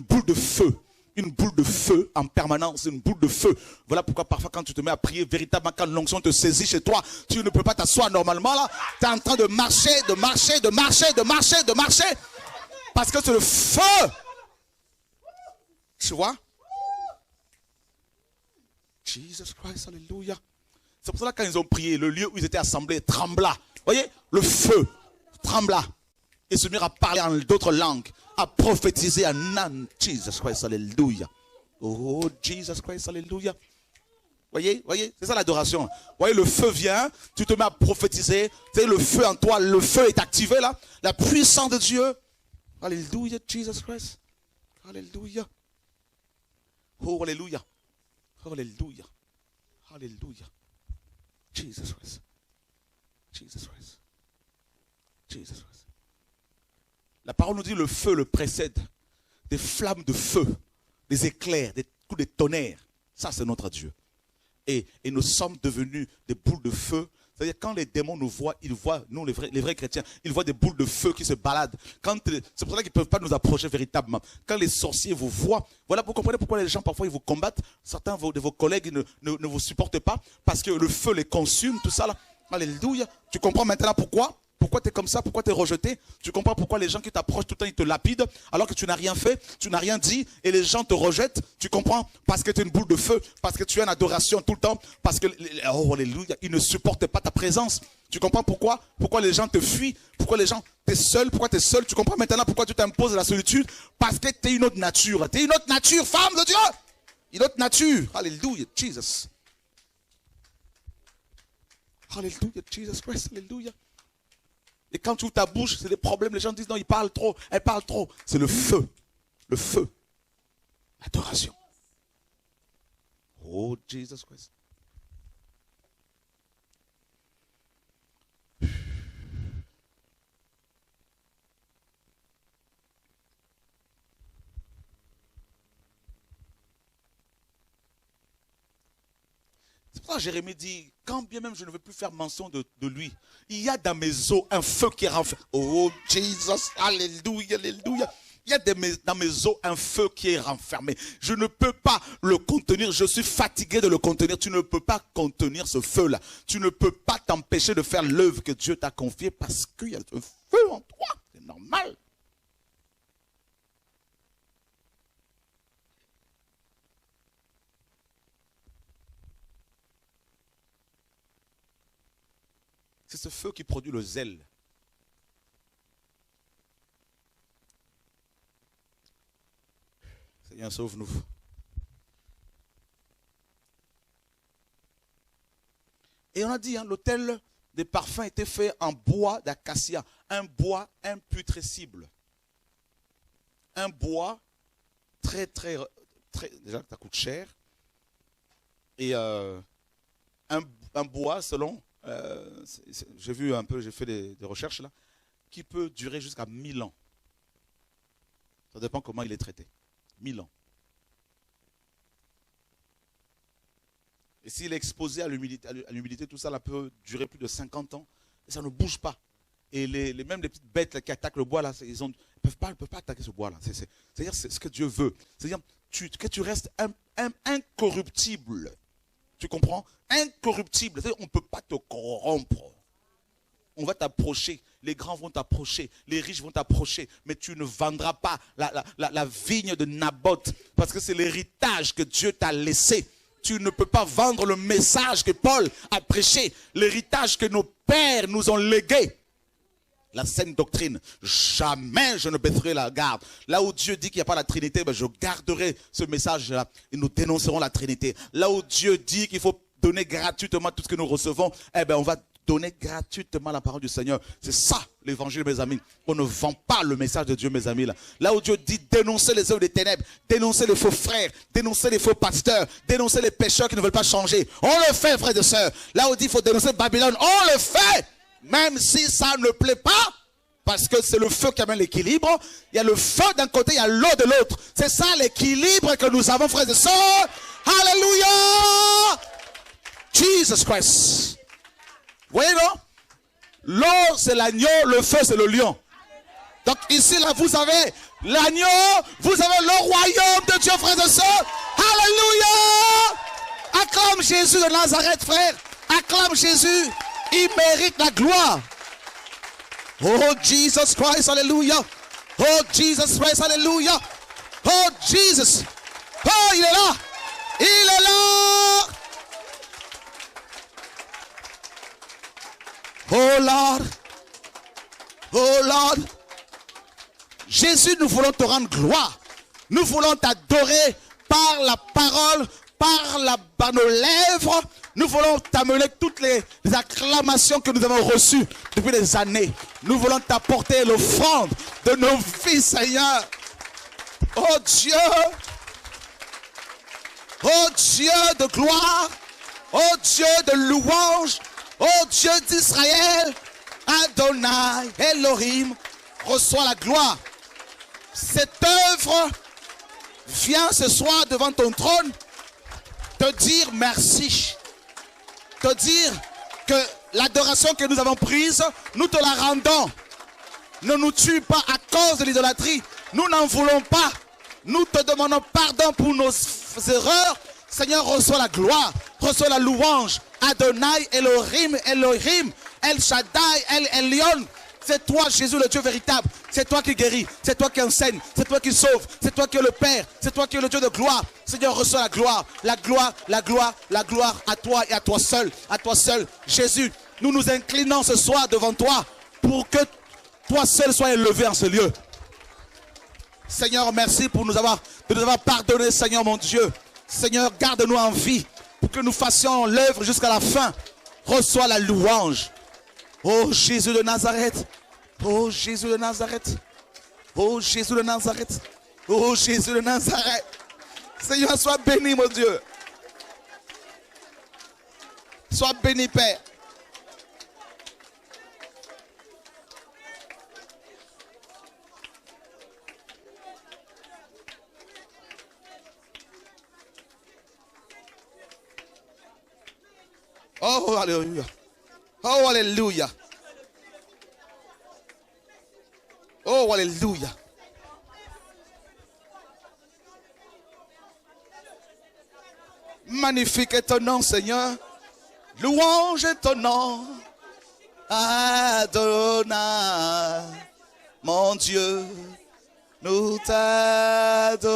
boule de feu. Une boule de feu en permanence. Une boule de feu. Voilà pourquoi parfois quand tu te mets à prier, véritablement quand l'onction te saisit chez toi, tu ne peux pas t'asseoir normalement là. Tu es en train de marcher. Parce que c'est le feu. Tu vois? Jesus Christ, alléluia. C'est pour ça que quand ils ont prié, le lieu où ils étaient assemblés trembla. Vous voyez? Le feu trembla. Et se mirent à parler en d'autres langues, à prophétiser en Jesus Christ, alléluia. Oh, Jesus Christ, alléluia. Voyez, c'est ça l'adoration. Voyez, le feu vient, tu te mets à prophétiser, tu sais, le feu en toi, le feu est activé là, la puissance de Dieu. Alléluia, Jesus Christ. Alléluia. Oh, alléluia. Alléluia. Alléluia. Jesus Christ. Jesus Christ. Jesus Christ. La parole nous dit le feu le précède. Des flammes de feu, des éclairs, des coups de tonnerre. Ça, c'est notre Dieu. Et nous sommes devenus des boules de feu. C'est-à-dire quand les démons nous voient, ils voient, nous les vrais chrétiens, ils voient des boules de feu qui se baladent. C'est pour ça qu'ils ne peuvent pas nous approcher véritablement. Quand les sorciers vous voient, voilà, vous comprenez pourquoi les gens parfois ils vous combattent. Certains de vos collègues ne vous supportent pas parce que le feu les consume, tout ça là. Alléluia. Tu comprends maintenant pourquoi? Pourquoi tu es comme ça? Pourquoi tu es rejeté? Tu comprends pourquoi les gens qui t'approchent tout le temps, ils te lapident alors que tu n'as rien fait, tu n'as rien dit et les gens te rejettent? Tu comprends? Parce que tu es une boule de feu, parce que tu es en adoration tout le temps, parce que, oh alléluia, ils ne supportent pas ta présence. Tu comprends pourquoi? Pourquoi les gens te fuient? Pourquoi les gens, tu es seul? Pourquoi tu es seul? Tu comprends maintenant pourquoi tu t'imposes la solitude? Parce que tu es une autre nature. Tu es une autre nature, femme de Dieu. Une autre nature. Alléluia, Jesus. Alléluia, Jesus Christ, alléluia. Et quand tu ouvres ta bouche, c'est des problèmes. Les gens disent non, il parle trop, elle parle trop. C'est le feu. Le feu. L'adoration. Oh, Jesus Christ. C'est pour ça que Jérémie dit, quand bien même je ne veux plus faire mention de lui, il y a dans mes os un feu qui est renfermé. Oh Jesus, alléluia, alléluia. Il y a dans mes os un feu qui est renfermé. Je ne peux pas le contenir, je suis fatigué de le contenir. Tu ne peux pas contenir ce feu-là. Tu ne peux pas t'empêcher de faire l'œuvre que Dieu t'a confiée parce qu'il y a un feu en toi. C'est normal. C'est ce feu qui produit le zèle. Seigneur, sauve-nous. Et on a dit, hein, l'autel des parfums était fait en bois d'acacia, un bois imputrescible. Un bois très, déjà ça coûte cher. Et un bois, selon, j'ai vu un peu, j'ai fait des recherches là, qui peut durer jusqu'à 1000 ans. Ça dépend comment il est traité. 1000 ans. Et s'il est exposé à l'humidité, tout ça là, peut durer plus de 50 ans. Et ça ne bouge pas. Et même les petites bêtes là, qui attaquent le bois, là, ils ne peuvent pas attaquer ce bois là. C'est-à-dire c'est ce que Dieu veut. C'est-à-dire que tu restes incorruptible. Tu comprends? Incorruptible. On ne peut pas te corrompre. On va t'approcher. Les grands vont t'approcher. Les riches vont t'approcher. Mais tu ne vendras pas la vigne de Naboth. Parce que c'est l'héritage que Dieu t'a laissé. Tu ne peux pas vendre le message que Paul a prêché. L'héritage que nos pères nous ont légué. La saine doctrine. Jamais je ne baisserai la garde. Là où Dieu dit qu'il n'y a pas la Trinité, ben je garderai ce message-là. Et nous dénoncerons la Trinité. Là où Dieu dit qu'il faut donner gratuitement tout ce que nous recevons, eh ben on va donner gratuitement la parole du Seigneur. C'est ça l'évangile, mes amis. On ne vend pas le message de Dieu, mes amis. Là où Dieu dit dénoncer les œuvres des ténèbres, dénoncer les faux frères, dénoncer les faux pasteurs, dénoncer les pécheurs qui ne veulent pas changer. On le fait, frères et sœurs. Là où il dit qu'il faut dénoncer Babylone, on le fait. Même si ça ne plaît pas, parce que c'est le feu qui amène l'équilibre. Il y a le feu d'un côté, il y a l'eau de l'autre. C'est ça l'équilibre que nous avons, frères et sœurs. Alléluia! Jesus Christ. Vous voyez, non? L'eau, c'est l'agneau, le feu, c'est le lion. Donc ici, là, vous avez l'agneau, vous avez le royaume de Dieu, frères et sœurs. Alléluia! Acclame Jésus de Nazareth, frère. Acclame Jésus. Il mérite la gloire. Oh, Jesus Christ, alléluia. Oh, Jesus Christ, alléluia. Oh, Jesus. Oh, il est là. Il est là. Oh, Lord. Oh, Lord. Jésus, nous voulons te rendre gloire. Nous voulons t'adorer par la parole, par nos lèvres. Nous voulons t'amener toutes les acclamations que nous avons reçues depuis des années. Nous voulons t'apporter l'offrande de nos vies, Seigneur. Oh Dieu. Oh Dieu de gloire. Oh Dieu de louange. Oh Dieu d'Israël. Adonai, Elohim, reçois la gloire. Cette œuvre vient ce soir devant ton trône te dire merci. Te dire que l'adoration que nous avons prise, nous te la rendons. Ne nous tue pas à cause de l'idolâtrie. Nous n'en voulons pas. Nous te demandons pardon pour nos erreurs. Seigneur, reçois la gloire, reçois la louange. Adonai, Elohim, Elohim, El Shaddai, El Elyon. C'est toi, Jésus, le Dieu véritable. C'est toi qui guéris, c'est toi qui enseigne, c'est toi qui sauve, c'est toi qui es le Père, c'est toi qui es le Dieu de gloire. Seigneur, reçois la gloire, la gloire, la gloire, la gloire à toi et à toi seul, à toi seul. Jésus, nous nous inclinons ce soir devant toi pour que toi seul sois élevé en ce lieu. Seigneur, merci pour de nous avoir pardonné, Seigneur mon Dieu. Seigneur, garde-nous en vie pour que nous fassions l'œuvre jusqu'à la fin. Reçois la louange. Oh Jésus de Nazareth. Oh Jésus de Nazareth. Oh Jésus de Nazareth. Oh Jésus de Nazareth. Seigneur, sois béni, mon Dieu. Sois béni, Père. Oh, alléluia. Oh, alléluia. Oh, alléluia. Magnifique est ton nom, Seigneur. Louange est ton nom. Adonai. Mon Dieu, nous t'adorons.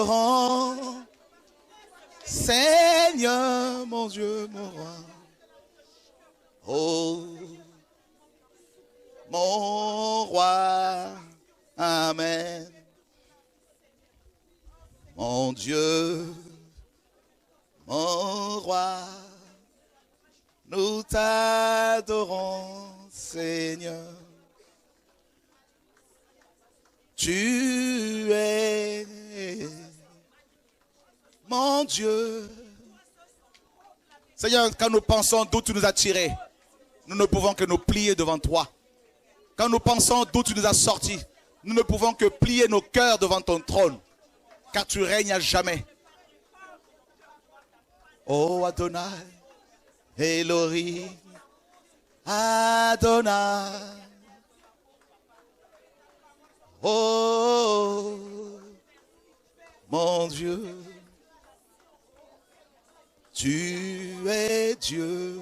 Seigneur, mon Dieu, mon roi. Oh, mon roi. Amen. Mon Dieu, mon roi, nous t'adorons, Seigneur. Tu es mon Dieu. Seigneur, quand nous pensons d'où tu nous as tirés, nous ne pouvons que nous plier devant toi. Quand nous pensons d'où tu nous as sortis, nous ne pouvons que plier nos cœurs devant ton trône, car tu règnes à jamais. Oh Adonai, Elohim, Adonai. Oh mon Dieu, tu es Dieu.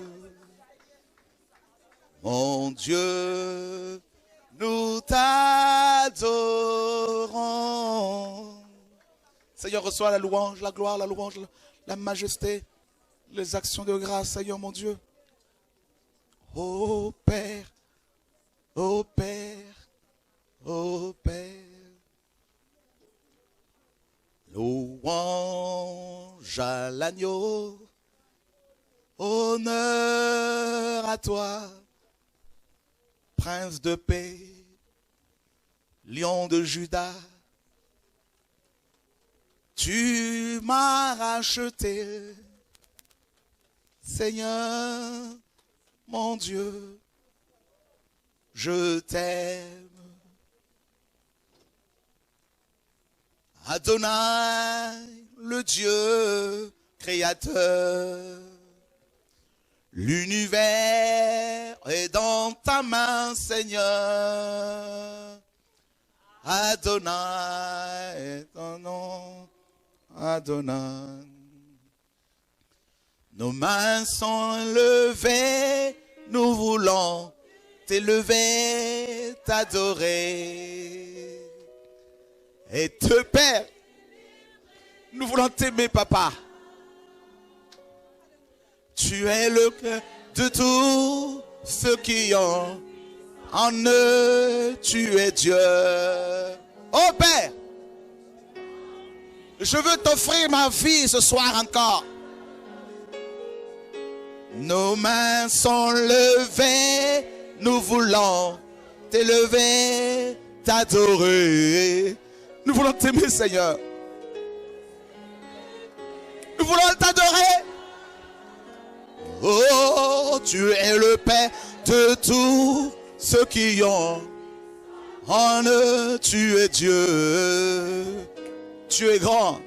Mon Dieu, nous t'adorons. Seigneur, reçois la louange, la gloire, la louange, la majesté, les actions de grâce, Seigneur mon Dieu. Ô Père, ô Père, ô Père. Louange à l'agneau, honneur à toi. Prince de paix, lion de Juda, tu m'as racheté, Seigneur, mon Dieu, je t'aime. Adonai, le Dieu créateur, l'univers est dans ta main, Seigneur. Adonai est ton nom, Adonai. Nos mains sont levées, nous voulons t'élever, t'adorer. Et te Père, nous voulons t'aimer, Papa. Tu es le cœur de tous ceux qui ont en eux, tu es Dieu. Oh Père, je veux t'offrir ma vie ce soir encore. Nos mains sont levées, nous voulons t'élever, t'adorer. Nous voulons t'aimer, Seigneur. Nous voulons t'adorer. Oh, tu es le Père de tous ceux qui ont en eux, tu es Dieu. Tu es grand.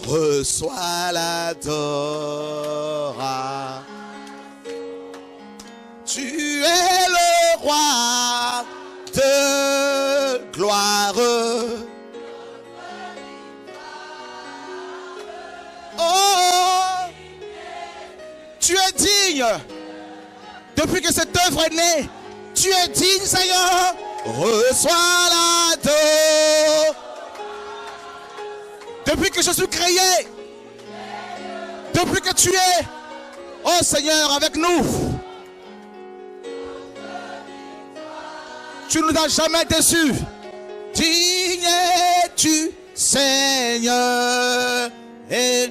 Reçois l'adoration. Tu es le roi de gloire. Oh, tu es digne. Depuis que cette œuvre est née, tu es digne, Seigneur. Reçois l'adoration. Depuis que je suis créé, depuis que tu es, oh Seigneur, avec nous. Tu ne nous as jamais déçus. Digne es-tu, Seigneur. Et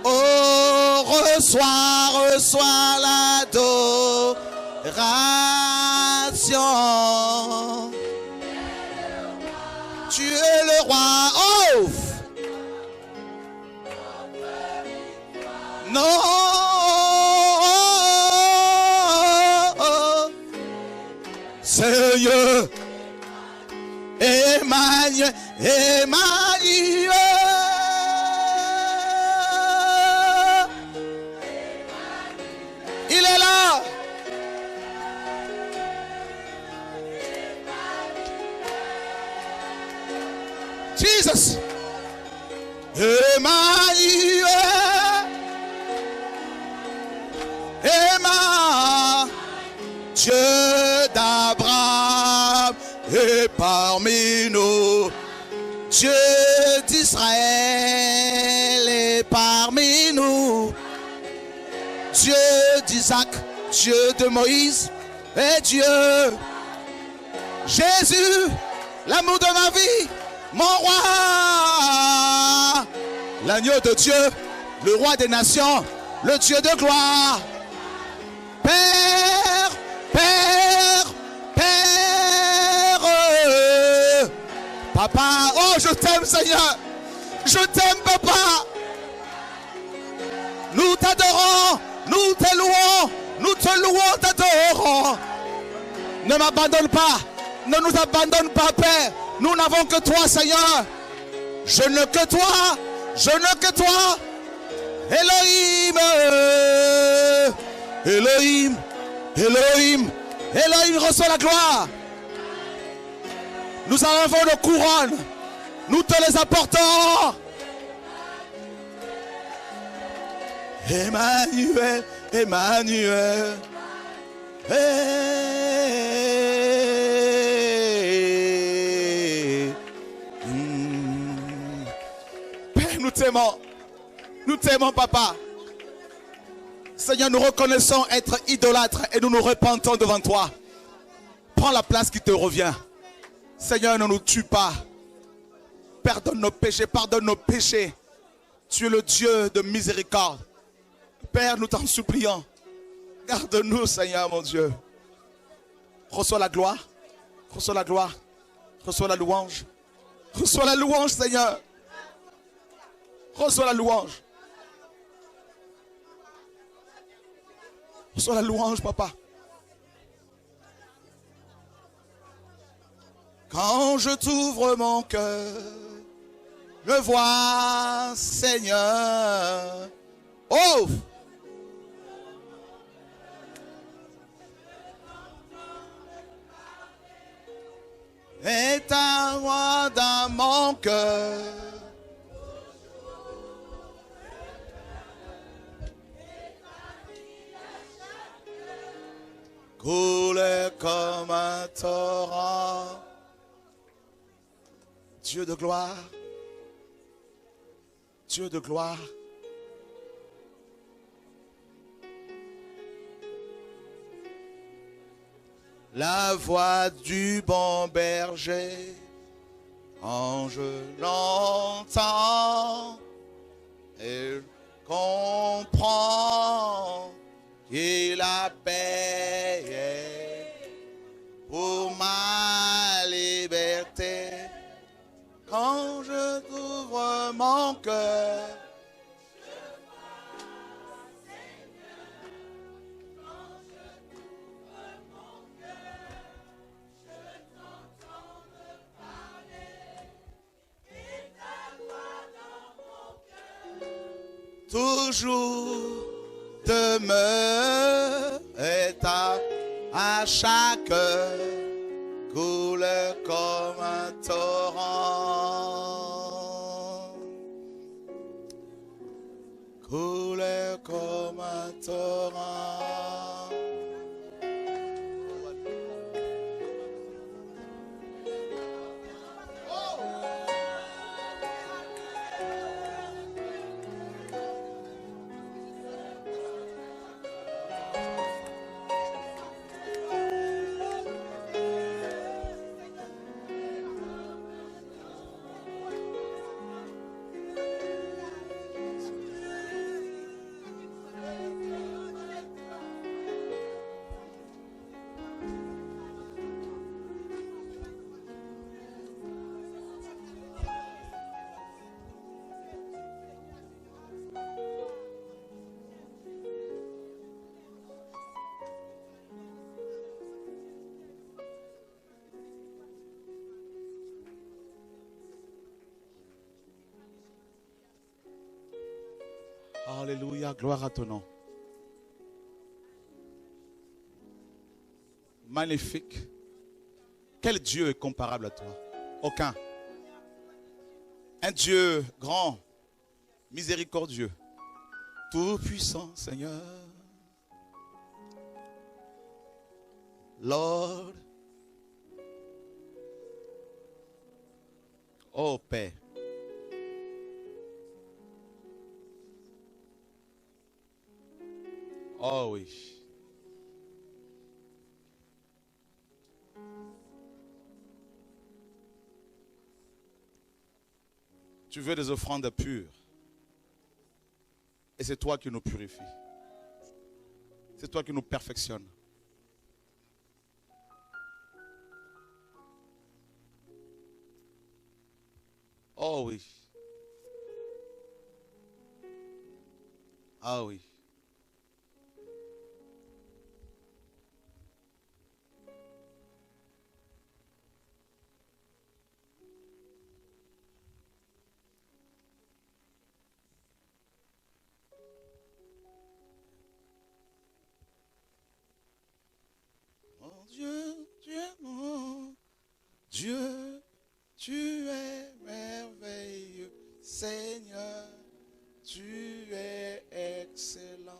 oh, reçois l'adoration. Tu es le roi. Oh! Non. Seigneur. Emmanuel. Emmanuel. Il est là. Jesus. Emmanuel. Emma, Dieu d'Abraham est parmi nous. Dieu d'Israël est parmi nous. Dieu Dieu d'Isaac, Dieu de Moïse et Dieu. Jésus, l'amour de ma vie, mon roi. L'agneau de Dieu, le roi des nations, le Dieu de gloire. Père, Père, Père. Papa, oh je t'aime Seigneur. Je t'aime papa. Nous t'adorons, nous te louons, t'adorons. Ne m'abandonne pas, ne nous abandonne pas Père. Nous n'avons que toi Seigneur. Je n'ai que toi, je n'ai que toi. Elohim, Elohim, Elohim, Elohim, reçois la gloire. Nous avons nos couronnes, nous te les apportons. Emmanuel, Emmanuel. Père, nous t'aimons. Nous t'aimons, papa. Seigneur, nous reconnaissons être idolâtres et nous nous repentons devant toi. Prends la place qui te revient. Seigneur, ne nous tue pas. Pardonne nos péchés, pardonne nos péchés. Tu es le Dieu de miséricorde. Père, nous t'en supplions. Garde-nous, Seigneur, mon Dieu. Reçois la gloire. Reçois la gloire. Reçois la louange. Reçois la louange, Seigneur. Reçois la louange. Reçois la louange, papa. Quand je t'ouvre mon cœur, me vois, Seigneur. Oh! Éteins-moi dans mon cœur. Couler comme un torrent. Dieu de gloire. Dieu de gloire. La voix du bon berger, quand je l'entends, et comprends qu'il a payé pour ma liberté. Quand je t'ouvre mon cœur, toujours demeure et à chaque heure coule comme un torrent. Coule comme un torrent. Alléluia, gloire à ton nom. Magnifique. Quel Dieu est comparable à toi? Aucun. Un Dieu grand, miséricordieux, tout-puissant, Seigneur. Lord. Oh Père. Oh oui. Tu veux des offrandes pures. Et c'est toi qui nous purifies. C'est toi qui nous perfectionnes. Oh oui. Ah oui. Mon Dieu, tu es mon Dieu, tu es merveilleux, Seigneur, tu es excellent.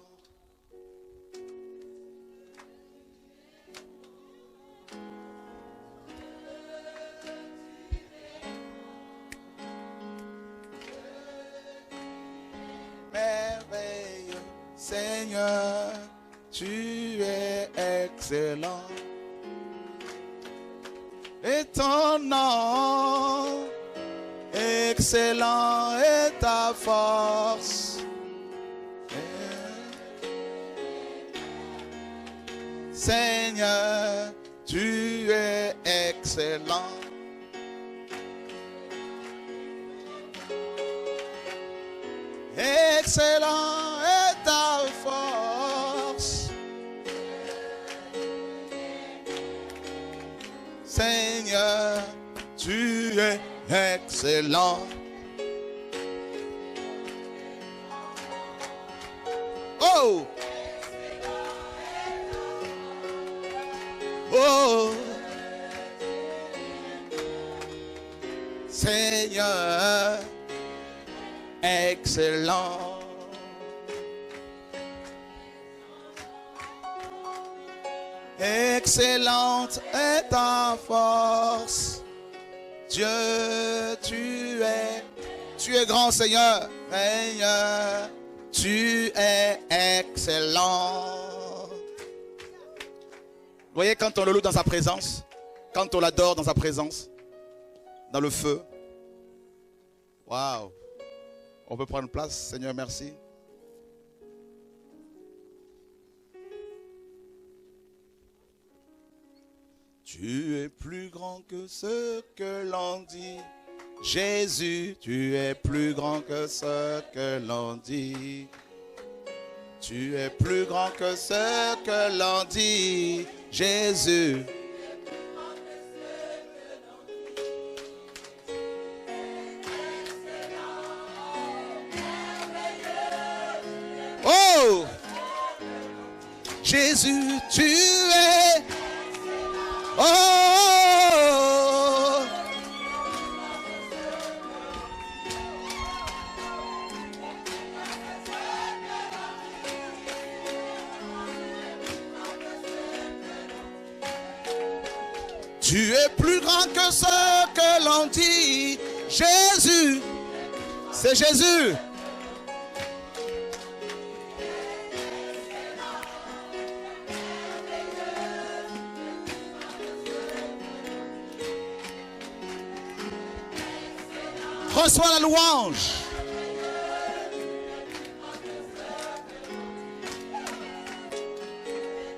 Merveilleux, Seigneur, tu es excellent. Et ton nom, excellent est ta force. Seigneur, tu es excellent. Excellent est ta force. Seigneur, tu es excellent. Oh! Oh! Seigneur, excellent. Excellente est ta force. Dieu, tu es grand, Seigneur. Seigneur, tu es excellent. Vous voyez, quand on le loue dans sa présence, quand on l'adore dans sa présence, dans le feu. Waouh! On peut prendre place, Seigneur, merci. Tu es plus grand que ce que l'on dit. Jésus, tu es plus grand que ce que l'on dit. Tu es plus grand que ce que l'on dit. Jésus. Oh! Jésus, tu es... Oh! Tu es plus grand que ce que l'on dit. Jésus, c'est Jésus. Reçois la louange.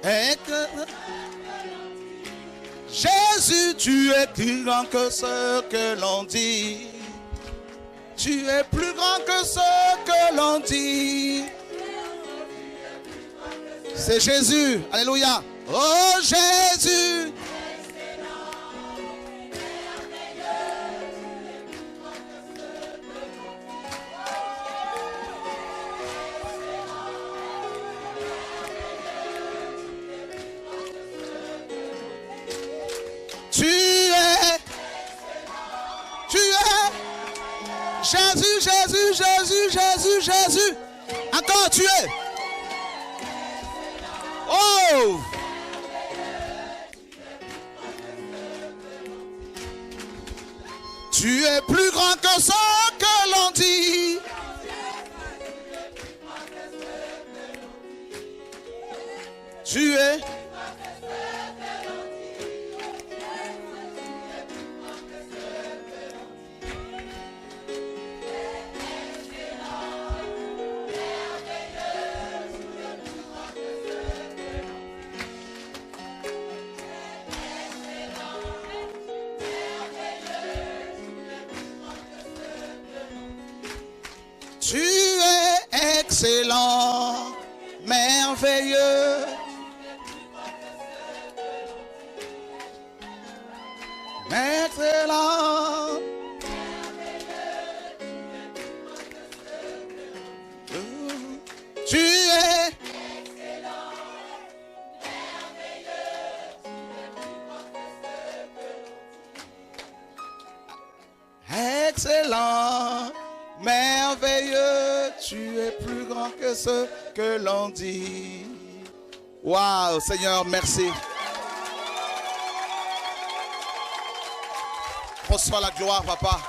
Et que Jésus, tu es plus grand que ce que l'on dit. Tu es plus grand que ce que l'on dit. C'est Jésus. Alléluia. Oh Jésus. Jésus, Jésus, Jésus, Jésus, Jésus. Encore tu es. Oh! Tu es plus grand que ce que l'on dit. Tu es. Tu es excellent, merveilleux. Excellent. Tu es excellent, merveilleux, tu es plus grand que ce que l'on dit. Waouh, Seigneur, merci. Reçois la gloire, papa.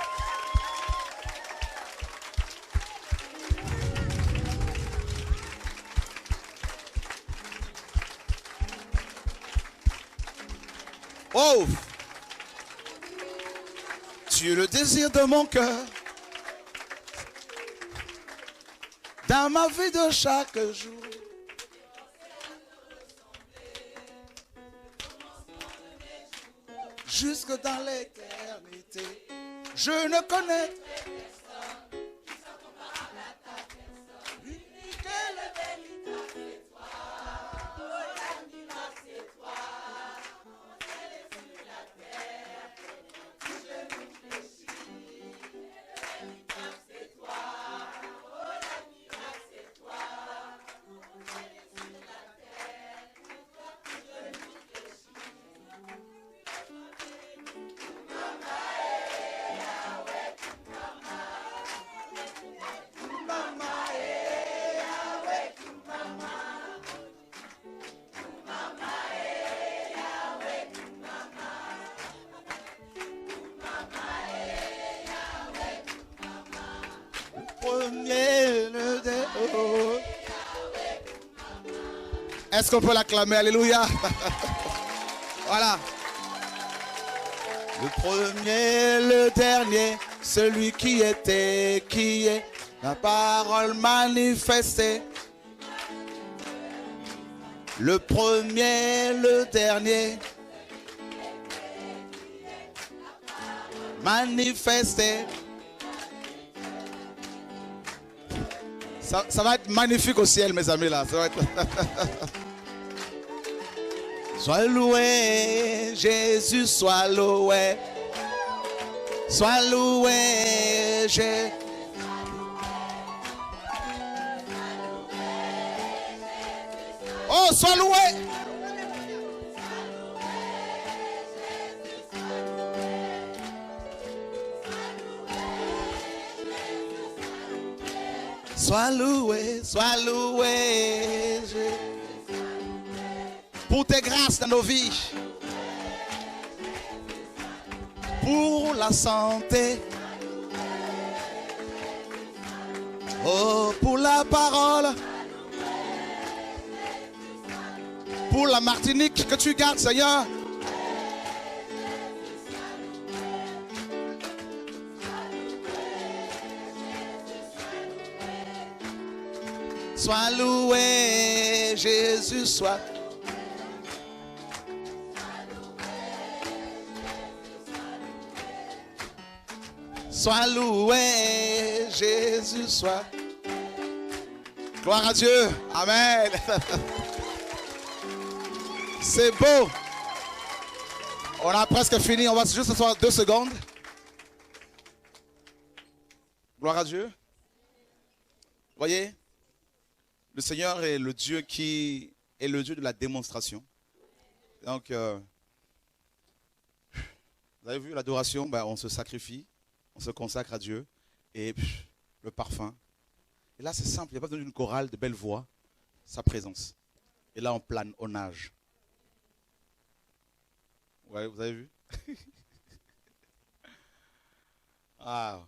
Oh, tu es le désir de mon cœur. Dans ma vie de chaque jour. Jusque dans l'éternité. Je ne connais Est-ce qu'on peut l'acclamer? Alléluia. Voilà. Le premier, le dernier, celui qui était, qui est, la parole manifestée. Le premier, le dernier, manifesté. Ça va être magnifique au ciel, mes amis, là. Ça va être... Sois loué, Jésus, sois loué. Sois loué, Jésus. Oh, sois loué. Sois loué, Jésus. Pour tes grâces dans nos vies. Pour la santé. Oh, pour la parole. Pour la Martinique que tu gardes, Seigneur. Sois loué, Jésus, sois. Sois loué, Jésus, sois. Gloire à Dieu. Amen. C'est beau. On a presque fini. On va juste s'asseoir 2 secondes. Gloire à Dieu. Voyez, le Seigneur est le Dieu qui est le Dieu de la démonstration. Donc, vous avez vu l'adoration, ben, on se sacrifie, on se consacre à Dieu. Et le parfum. Et là, c'est simple, il n'y a pas besoin d'une chorale, de belles voix, sa présence. Et là, on plane, on nage. Ouais, vous avez vu? Ah.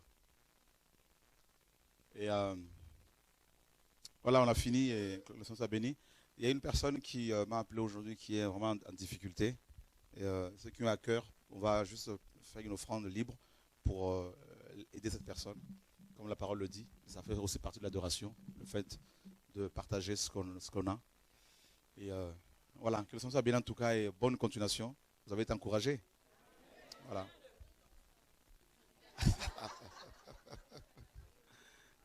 Et voilà, on a fini et que le Seigneur soit béni. Il y a une personne qui m'a appelé aujourd'hui qui est vraiment en difficulté. Et ceux qui ont à cœur, on va juste faire une offrande libre pour aider cette personne. Comme la parole le dit, ça fait aussi partie de l'adoration, le fait de partager ce qu'on a. Et voilà, que le Seigneur soit bien en tout cas et bonne continuation. Vous avez été encouragés. Voilà.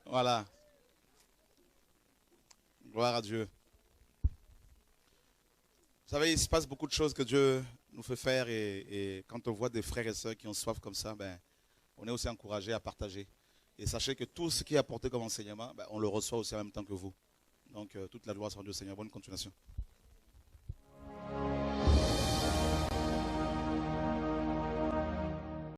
Voilà. Gloire à Dieu. Vous savez, il se passe beaucoup de choses que Dieu nous fait faire et quand on voit des frères et sœurs qui ont soif comme ça, ben, on est aussi encouragé à partager. Et sachez que tout ce qui est apporté comme enseignement, ben, on le reçoit aussi en même temps que vous. Donc, toute la gloire soit Dieu, Seigneur. Bonne continuation.